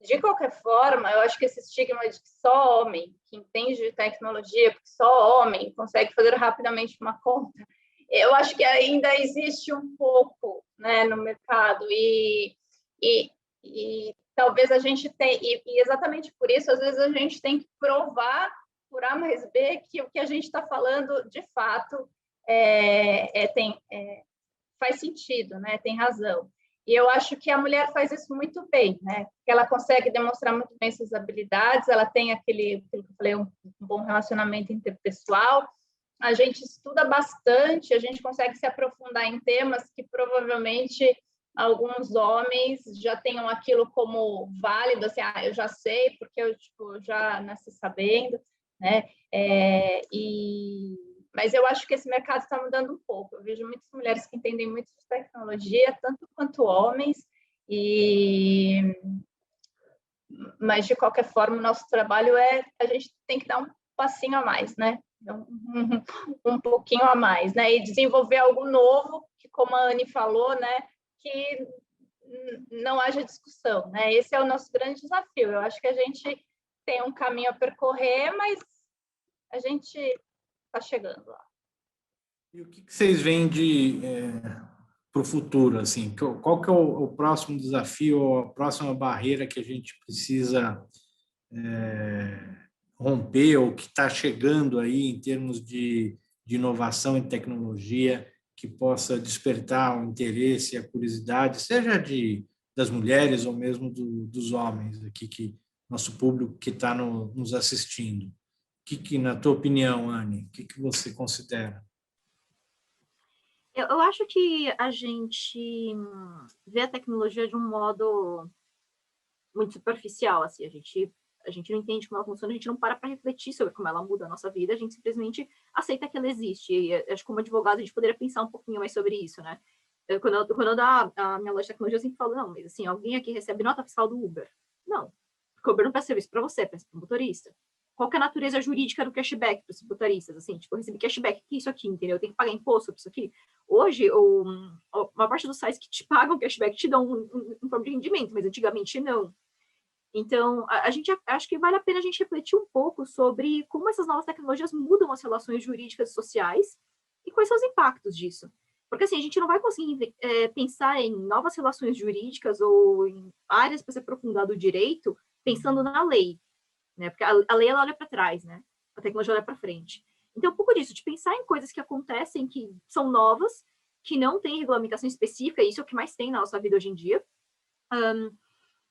De qualquer forma, eu acho que esse estigma de que só homem que entende de tecnologia, porque só homem consegue fazer rapidamente uma conta, eu acho que ainda existe um pouco, né, no mercado, e talvez a gente tenha, e exatamente por isso, às vezes a gente tem que provar por A mais B que o que a gente está falando, de fato, faz sentido, né? Tem razão. E eu acho que a mulher faz isso muito bem, né? Porque ela consegue demonstrar muito bem suas habilidades, ela tem aquilo que eu falei, um bom relacionamento interpessoal, a gente estuda bastante, a gente consegue se aprofundar em temas que provavelmente alguns homens já tenham aquilo como válido, assim, eu já sei, porque eu já nasci sabendo, né? Mas eu acho que esse mercado está mudando um pouco. Eu vejo muitas mulheres que entendem muito de tecnologia, tanto quanto homens, e mas de qualquer forma o nosso trabalho a gente tem que dar um passinho a mais, né? Um pouquinho a mais, né? E desenvolver algo novo, que como a Anne falou, né? Que não haja discussão, né? Esse é o nosso grande desafio. Eu acho que a gente tem um caminho a percorrer, mas a gente está chegando lá. E o que vocês veem para o futuro? Assim, qual que é o próximo desafio, a próxima barreira que a gente precisa romper, ou que está chegando aí em termos de inovação e tecnologia, que possa despertar o interesse e a curiosidade, seja das mulheres ou mesmo dos homens aqui, que nosso público que está nos assistindo? Na tua opinião, Anne, o que você considera? Eu acho que a gente vê a tecnologia de um modo muito superficial, assim, a gente não entende como ela funciona, a gente não para refletir sobre como ela muda a nossa vida, a gente simplesmente aceita que ela existe. E acho que como advogado a gente poderia pensar um pouquinho mais sobre isso, né? Quando eu dou a minha loja de tecnologia, eu sempre falo, não, mas assim, alguém aqui recebe nota fiscal do Uber? Não, porque o Uber não presta serviço para você, presta para o motorista. Qual que é a natureza jurídica do cashback para os motoristas? Assim, tipo, eu recebi cashback, o que é isso aqui, entendeu? Eu tenho que pagar imposto sobre isso aqui. Hoje, uma parte dos sites que te pagam cashback te dão um forma de rendimento, mas antigamente não. Então, a gente acho que vale a pena a gente refletir um pouco sobre como essas novas tecnologias mudam as relações jurídicas e sociais e quais são os impactos disso. Porque, assim, a gente não vai conseguir pensar em novas relações jurídicas ou em áreas para se aprofundar do direito pensando na lei, né? Porque a lei, ela olha para trás, né? A tecnologia olha para frente. Então, um pouco disso, de pensar em coisas que acontecem, que são novas, que não têm regulamentação específica, e isso é o que mais tem na nossa vida hoje em dia.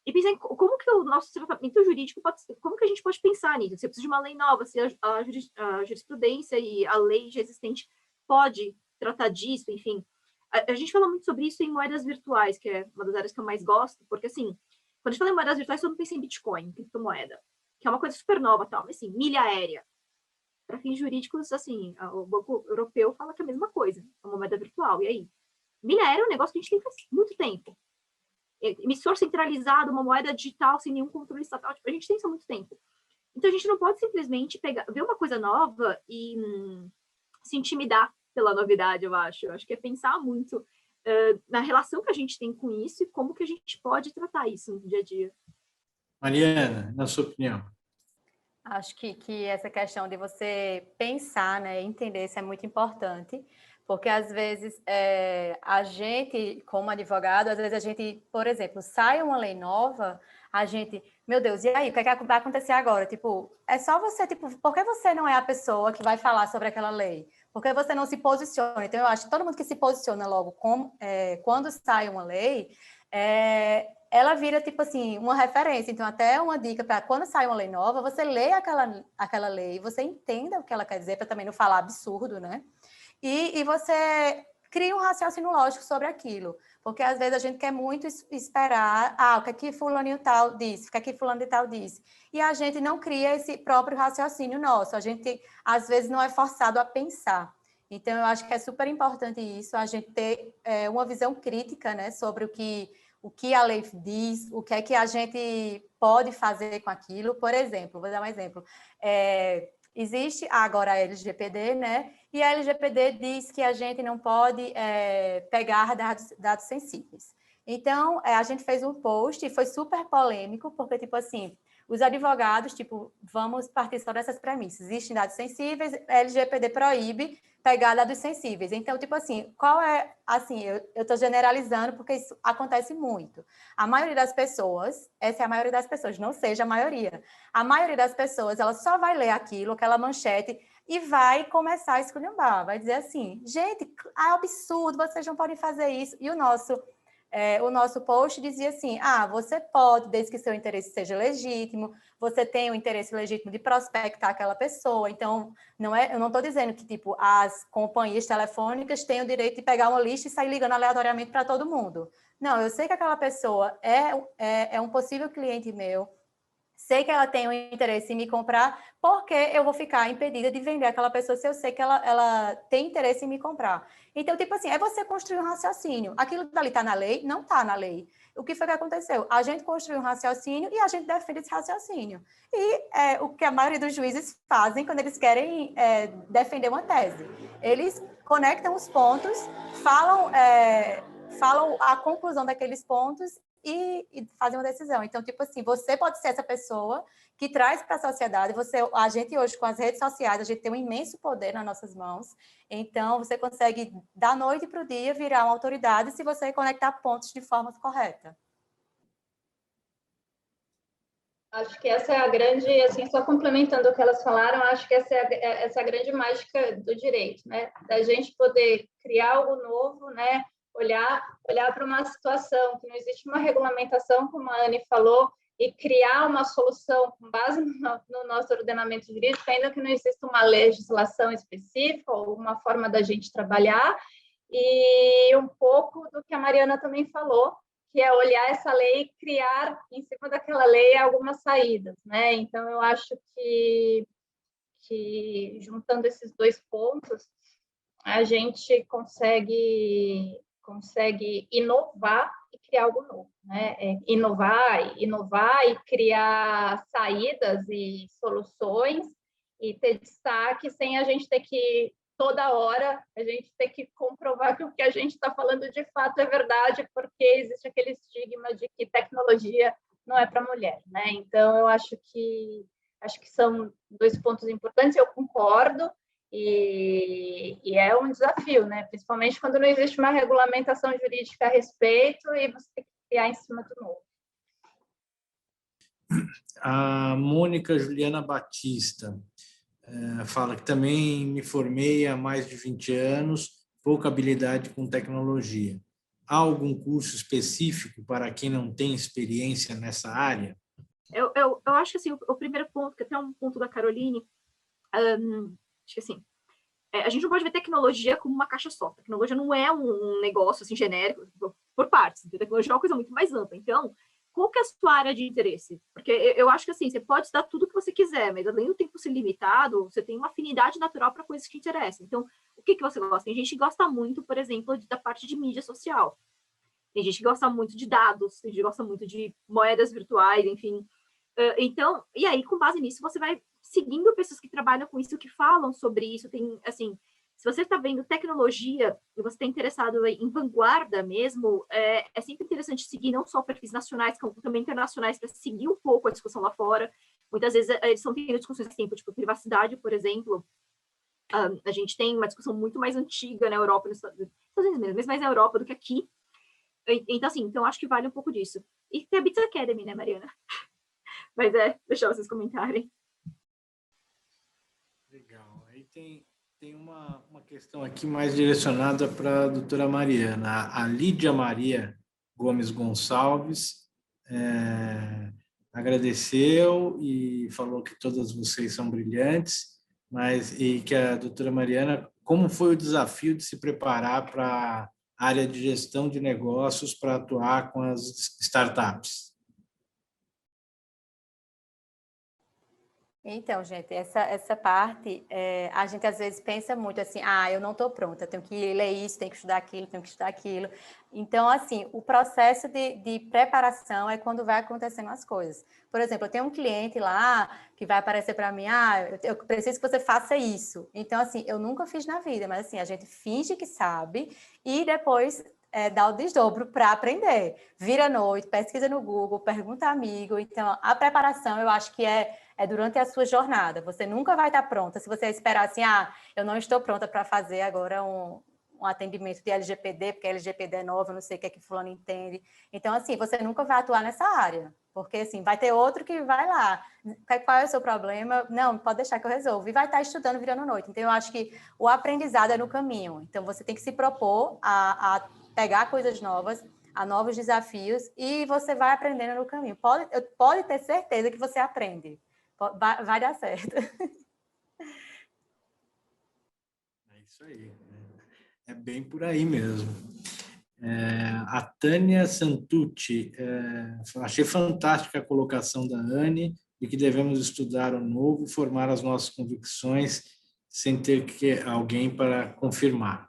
E pensar em como que o nosso tratamento jurídico como que a gente pode pensar nisso? Você precisa de uma lei nova, se a jurisprudência e a lei já existente pode tratar disso, enfim. A gente fala muito sobre isso em moedas virtuais, que é uma das áreas que eu mais gosto, porque, assim, quando a gente fala em moedas virtuais, todo mundo pensa em Bitcoin, em criptomoeda, que é uma coisa super nova, tal, mas, assim, milha aérea. Para fins jurídicos, assim, o Banco Europeu fala que é a mesma coisa, é uma moeda virtual, e aí? Milha aérea é um negócio que a gente tem faz muito tempo. Emissor centralizado, uma moeda digital sem nenhum controle estatal, tipo, a gente tem isso há muito tempo. Então, a gente não pode simplesmente ver uma coisa nova e se intimidar pela novidade, eu acho. Eu acho que é pensar muito na relação que a gente tem com isso e como que a gente pode tratar isso no dia a dia. Mariana, na sua opinião? Acho que essa questão de você pensar, né, entender isso é muito importante, porque às vezes a gente, como advogado, às vezes a gente, por exemplo, sai uma lei nova, a gente, meu Deus, e aí, o que é que vai acontecer agora? Tipo, é só você, tipo, por que você não é a pessoa que vai falar sobre aquela lei? Por que você não se posiciona? Então, eu acho que todo mundo que se posiciona logo quando sai uma lei, ela vira, tipo assim, uma referência. Então, até uma dica para quando sai uma lei nova, você lê aquela lei, você entenda o que ela quer dizer, para também não falar absurdo, né? E você cria um raciocínio lógico sobre aquilo. Porque, às vezes, a gente quer muito esperar, o que é que fulaninho tal disse, o que é que fulano de tal disse. E a gente não cria esse próprio raciocínio nosso. A gente, às vezes, não é forçado a pensar. Então, eu acho que é super importante isso, a gente ter uma visão crítica, né, sobre o que a lei diz, o que é que a gente pode fazer com aquilo. Por exemplo, vou dar um exemplo. Existe agora a LGPD, né? E a LGPD diz que a gente não pode pegar dados sensíveis. Então, a gente fez um post e foi super polêmico, porque, tipo assim, os advogados, tipo, vamos partir só dessas premissas. Existem dados sensíveis, a LGPD proíbe pegar dados sensíveis. Então, tipo assim, assim, eu estou generalizando porque isso acontece muito. A maioria das pessoas, essa é a maioria das pessoas, não seja a maioria das pessoas, ela só vai ler aquilo, aquela manchete, e vai começar a esculhambar, vai dizer assim, gente, é absurdo, vocês não podem fazer isso. E o nosso post dizia assim, você pode, desde que seu interesse seja legítimo, você tem o interesse legítimo de prospectar aquela pessoa. Então, eu não estou dizendo que, tipo, as companhias telefônicas têm o direito de pegar uma lista e sair ligando aleatoriamente para todo mundo. Não, eu sei que aquela pessoa é um possível cliente meu, sei que ela tem um interesse em me comprar, porque eu vou ficar impedida de vender aquela pessoa se eu sei que ela tem interesse em me comprar. Então, tipo assim, é você construir um raciocínio. Aquilo dali está na lei? Não está na lei. o que foi que aconteceu? A gente construiu um raciocínio e a gente defende esse raciocínio. E o que a maioria dos juízes fazem quando eles querem defender uma tese. Eles conectam os pontos, falam a conclusão daqueles pontos e fazem uma decisão. Então, tipo assim, você pode ser essa pessoa que traz para a sociedade, a gente hoje com as redes sociais, a gente tem um imenso poder nas nossas mãos, então você consegue da noite para o dia virar uma autoridade se você conectar pontos de forma correta. Acho que essa é a grande, assim, só complementando o que elas falaram, acho que essa é a grande mágica do direito, né? Da gente poder criar algo novo, né? Olhar para uma situação que não existe uma regulamentação, como a Anne falou, e criar uma solução com base no nosso ordenamento jurídico, ainda que não exista uma legislação específica ou uma forma da gente trabalhar, e um pouco do que a Mariana também falou, que é olhar essa lei e criar, em cima daquela lei, algumas saídas, né? Então, eu acho que juntando esses dois pontos, a gente consegue inovar e criar algo novo, né? Inovar e criar saídas e soluções e ter destaque sem a gente ter que, toda hora, a gente ter que comprovar que o que a gente está falando de fato é verdade, porque existe aquele estigma de que tecnologia não é para mulher, né? Então, eu acho que são dois pontos importantes, eu concordo, e é um desafio, né? Principalmente quando não existe uma regulamentação jurídica a respeito e você tem que criar em cima do novo. A Mônica Juliana Batista fala que também me formei há mais de 20 anos, pouca habilidade com tecnologia. Há algum curso específico para quem não tem experiência nessa área? Eu acho que assim, o primeiro ponto, que até um ponto da Caroline, acho que assim, a gente não pode ver tecnologia como uma caixa só. Tecnologia não é um negócio assim genérico, por partes. Tecnologia é uma coisa muito mais ampla. Então, qual que é a sua área de interesse? Porque eu acho que assim, você pode estudar tudo que você quiser, mas além do tempo ser limitado, você tem uma afinidade natural para coisas que te interessam. Então, o que você gosta? Tem gente que gosta muito, por exemplo, da parte de mídia social. Tem gente que gosta muito de dados, tem gente que gosta muito de moedas virtuais, enfim. Então, e aí, com base nisso, você vai seguindo pessoas que trabalham com isso, que falam sobre isso. Tem, assim, se você está vendo tecnologia e você está interessado em vanguarda mesmo, é sempre interessante seguir não só perfis nacionais, como também internacionais, para seguir um pouco a discussão lá fora. Muitas vezes eles estão tendo discussões assim, tipo privacidade, por exemplo. A gente tem uma discussão muito mais antiga na Europa, nos Estados Unidos mesmo, mais na Europa do que aqui. Então, assim, então acho que vale um pouco disso. E tem a Bits Academy, né, Mariana? Mas deixar vocês comentarem. Legal. Aí tem uma questão aqui mais direcionada para a doutora Mariana. A Lídia Maria Gomes Gonçalves agradeceu e falou que todas vocês são brilhantes, e que a doutora Mariana, como foi o desafio de se preparar para a área de gestão de negócios para atuar com as startups? Então, gente, essa parte, a gente às vezes pensa muito assim, eu não estou pronta, tenho que ler isso, tenho que estudar aquilo, tenho que estudar aquilo. Então, assim, o processo de preparação é quando vai acontecendo as coisas. Por exemplo, eu tenho um cliente lá que vai aparecer para mim, eu preciso que você faça isso. Então, assim, eu nunca fiz na vida, mas assim, a gente finge que sabe e depois dá o desdobro para aprender. Vira à noite, pesquisa no Google, pergunta amigo. Então, a preparação, eu acho que é durante a sua jornada. Você nunca vai estar pronta. Se você esperar assim, eu não estou pronta para fazer agora um atendimento de LGPD, porque a LGPD é nova, eu não sei o que é que fulano entende. Então, assim, você nunca vai atuar nessa área. Porque, assim, vai ter outro que vai lá. Qual é o seu problema? Não, pode deixar que eu resolvo. E vai estar estudando virando noite. Então, eu acho que o aprendizado é no caminho. Então, você tem que se propor a pegar coisas novas, a novos desafios, e você vai aprendendo no caminho. Pode ter certeza que você aprende. Vai dar certo. É isso aí. É bem por aí mesmo. A Tânia Santucci, achei fantástica a colocação da Anne de que devemos estudar o novo, formar as nossas convicções sem ter alguém para confirmar.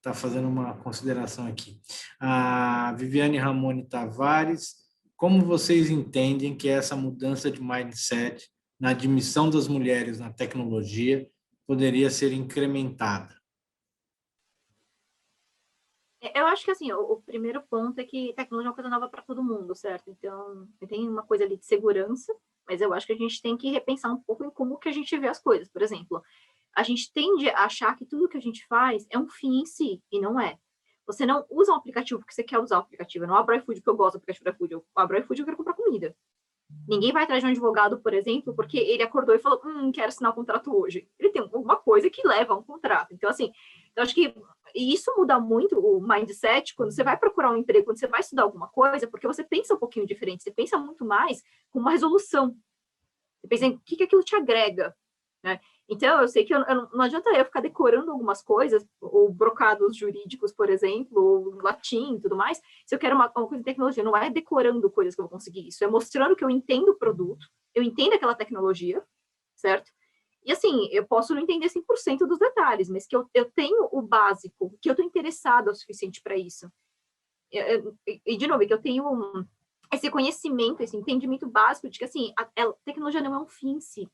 tá fazendo uma consideração aqui. A Viviane Ramone Tavares, como vocês entendem que essa mudança de mindset na admissão das mulheres na tecnologia poderia ser incrementada? Eu acho que, assim, o primeiro ponto é que tecnologia é uma coisa nova para todo mundo, certo? Então, tem uma coisa ali de segurança, mas eu acho que a gente tem que repensar um pouco em como que a gente vê as coisas. Por exemplo, a gente tende a achar que tudo que a gente faz é um fim em si, e não é. Você não usa um aplicativo porque você quer usar o aplicativo. Eu não abro o iFood porque eu gosto do aplicativo do iFood. Eu abro o iFood porque eu quero comprar comida. Ninguém vai atrás de um advogado, por exemplo, porque ele acordou e falou, quero assinar o contrato hoje. Ele tem alguma coisa que leva a um contrato. Então, assim, eu acho que isso muda muito o mindset quando você vai procurar um emprego, quando você vai estudar alguma coisa, porque você pensa um pouquinho diferente, você pensa muito mais com uma resolução. Você pensa em o que aquilo te agrega, né? Então, eu sei que não adianta eu ficar decorando algumas coisas, ou brocados jurídicos, por exemplo, ou latim e tudo mais, se eu quero uma coisa de tecnologia. Não é decorando coisas que eu vou conseguir isso, é mostrando que eu entendo o produto, eu entendo aquela tecnologia, certo? E assim, eu posso não entender 100% dos detalhes, mas que eu tenho o básico, que eu estou interessada o suficiente para isso. E, de novo, que eu tenho esse conhecimento, esse entendimento básico de que, assim, a tecnologia não é um fim em si.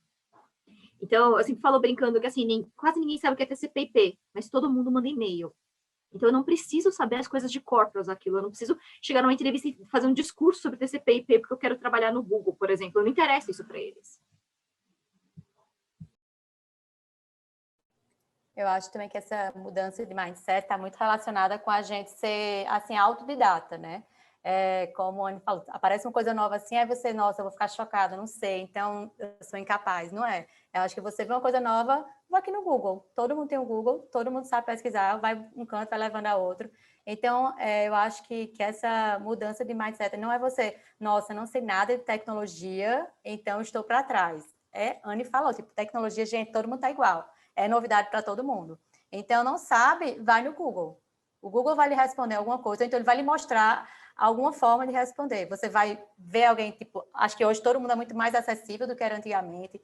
Então, eu sempre falo brincando que, assim, quase ninguém sabe o que é TCP/IP, mas todo mundo manda e-mail. Então, eu não preciso saber as coisas de cor para usar aquilo. Eu não preciso chegar numa entrevista e fazer um discurso sobre TCP/IP porque eu quero trabalhar no Google, por exemplo. Não interessa isso para eles. Eu acho também que essa mudança de mindset está muito relacionada com a gente ser, assim, autodidata, né? Como a Anne falou, aparece uma coisa nova assim, aí você, nossa, eu vou ficar chocada, não sei, então eu sou incapaz, não é? Eu acho que você vê uma coisa nova, vai aqui no Google, todo mundo tem um Google, todo mundo sabe pesquisar, vai um canto, vai levando a outro. Então, eu acho que essa mudança de mindset não é você, nossa, não sei nada de tecnologia, então estou para trás. Anne falou, tipo, tecnologia, gente, todo mundo está igual, é novidade para todo mundo. Então, não sabe, vai no Google. O Google vai lhe responder alguma coisa, então ele vai lhe mostrar alguma forma de responder. Você vai ver alguém, tipo, acho que hoje todo mundo é muito mais acessível do que era antigamente.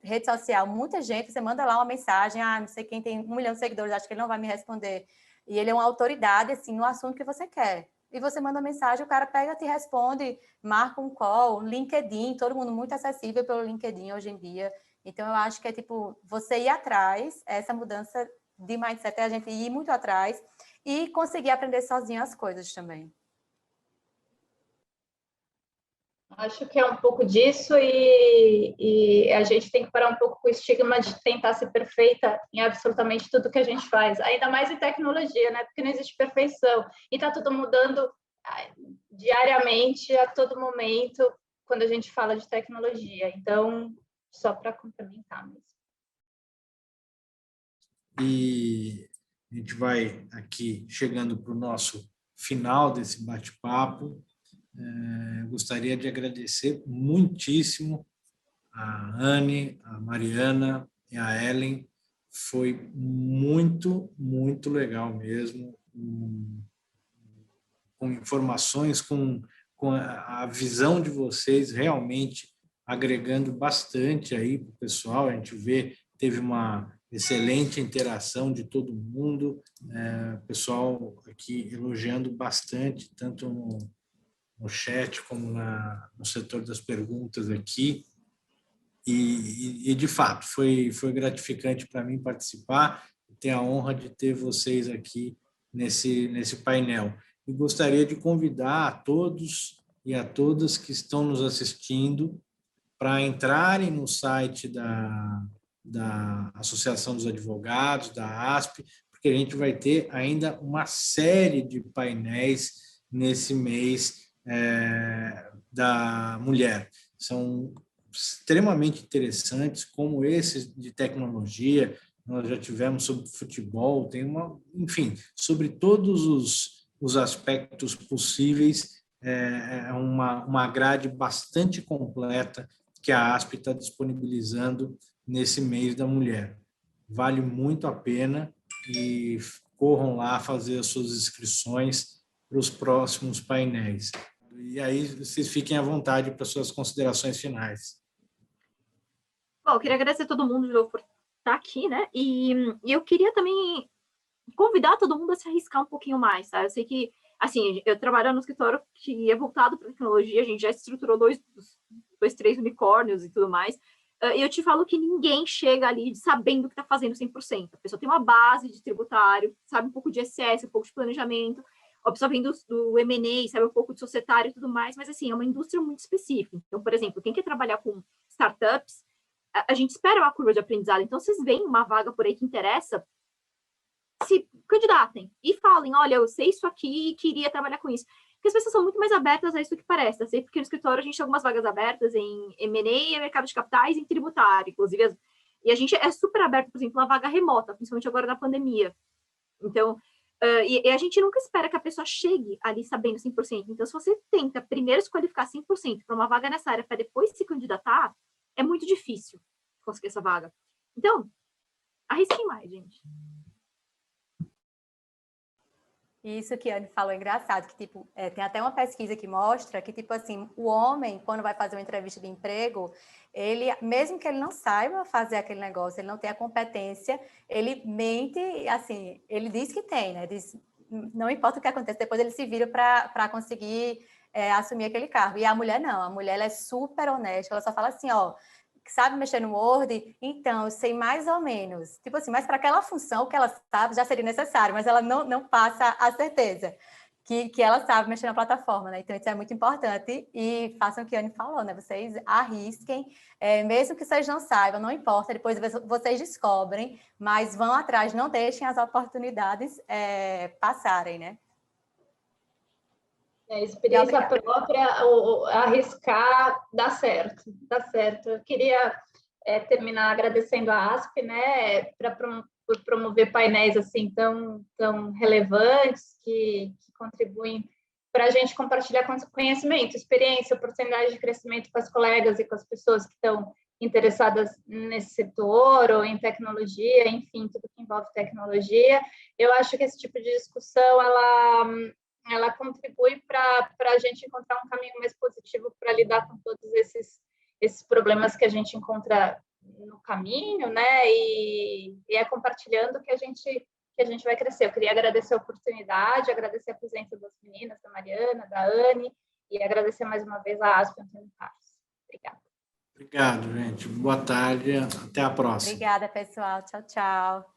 Rede social, muita gente, você manda lá uma mensagem, não sei quem tem 1 milhão de seguidores, acho que ele não vai me responder. E ele é uma autoridade, assim, no assunto que você quer. E você manda mensagem, o cara pega, te responde, marca um call, LinkedIn, todo mundo muito acessível pelo LinkedIn hoje em dia. Então, eu acho que é, tipo, você ir atrás, essa mudança de mindset é a gente ir muito atrás e conseguir aprender sozinho as coisas também. Acho que é um pouco disso e a gente tem que parar um pouco com o estigma de tentar ser perfeita em absolutamente tudo que a gente faz, ainda mais em tecnologia, né? Porque não existe perfeição e está tudo mudando diariamente, a todo momento, quando a gente fala de tecnologia. Então, só para complementar mesmo. E a gente vai aqui chegando para o nosso final desse bate-papo. Gostaria de agradecer muitíssimo a Anne, a Mariana e a Ellen. Foi muito, muito legal mesmo, com informações, com a visão de vocês realmente agregando bastante aí para o pessoal. A gente vê, teve uma excelente interação de todo mundo, o pessoal aqui elogiando bastante, tanto no chat como no setor das perguntas aqui. E de fato, foi gratificante para mim participar e ter a honra de ter vocês aqui nesse painel. E gostaria de convidar a todos e a todas que estão nos assistindo para entrarem no site da Associação dos Advogados, da ASP, porque a gente vai ter ainda uma série de painéis nesse mês da mulher. São extremamente interessantes, como esses de tecnologia, nós já tivemos sobre futebol, enfim, sobre todos os aspectos possíveis, uma grade bastante completa que a ASP está disponibilizando nesse mês da mulher. Vale muito a pena e corram lá fazer as suas inscrições para os próximos painéis. E aí vocês fiquem à vontade para suas considerações finais. Bom, eu queria agradecer a todo mundo de novo por estar aqui, né? E eu queria também convidar todo mundo a se arriscar um pouquinho mais, tá? Eu sei que, assim, eu trabalho no escritório que é voltado para tecnologia, a gente já estruturou dois, 3 unicórnios e tudo mais, e eu te falo que ninguém chega ali sabendo o que está fazendo 100%. A pessoa tem uma base de tributário, sabe um pouco de excesso, um pouco de planejamento, a pessoa vem do M&A, sabe um pouco de societário e tudo mais, mas, assim, é uma indústria muito específica. Então, por exemplo, quem quer trabalhar com startups, a gente espera uma curva de aprendizado. Então, vocês veem uma vaga por aí que interessa, se candidatem e falem, olha, eu sei isso aqui e queria trabalhar com isso. Porque as pessoas são muito mais abertas a isso do que parece. Eu sei porque no escritório a gente tem algumas vagas abertas em M&A, mercado de capitais e em tributário, inclusive. E a gente é super aberto, por exemplo, uma vaga remota, principalmente agora na pandemia. Então, e a gente nunca espera que a pessoa chegue ali sabendo 100%. Então, se você tenta primeiro se qualificar 100% para uma vaga nessa área para depois se candidatar, é muito difícil conseguir essa vaga. Então, arrisquem mais, gente. Isso que a Anne falou é engraçado, que, tipo, tem até uma pesquisa que mostra que, tipo assim, o homem, quando vai fazer uma entrevista de emprego, ele, mesmo que ele não saiba fazer aquele negócio, ele não tenha competência, ele mente, assim, ele diz que tem, né? Diz, não importa o que aconteça, depois ele se vira para conseguir assumir aquele cargo. E a mulher não, a mulher ela é super honesta, ela só fala assim, ó, sabe mexer no Word? Então, eu sei mais ou menos. Tipo assim, mas para aquela função que ela sabe já seria necessário, mas ela não passa a certeza que ela sabe mexer na plataforma, né? Então, isso é muito importante e façam o que a Anne falou, né? Vocês arrisquem, mesmo que vocês não saibam, não importa, depois vocês descobrem, mas vão atrás, não deixem as oportunidades passarem, né? Experiência própria, arriscar, dá certo, dá certo. Eu queria terminar agradecendo a ASP, né, por promover painéis assim tão relevantes que contribuem para a gente compartilhar conhecimento, experiência, oportunidade de crescimento com as colegas e com as pessoas que estão interessadas nesse setor ou em tecnologia, enfim, tudo que envolve tecnologia. Eu acho que esse tipo de discussão, ela contribui para a gente encontrar um caminho mais positivo para lidar com todos esses problemas que a gente encontra no caminho, né? E é compartilhando que a gente vai crescer. Eu queria agradecer a oportunidade, agradecer a presença das meninas, da Mariana, da Anne, e agradecer mais uma vez a ASP Antônio Carlos. Obrigada. Obrigado, gente. Boa tarde. Até a próxima. Obrigada, pessoal. Tchau, tchau.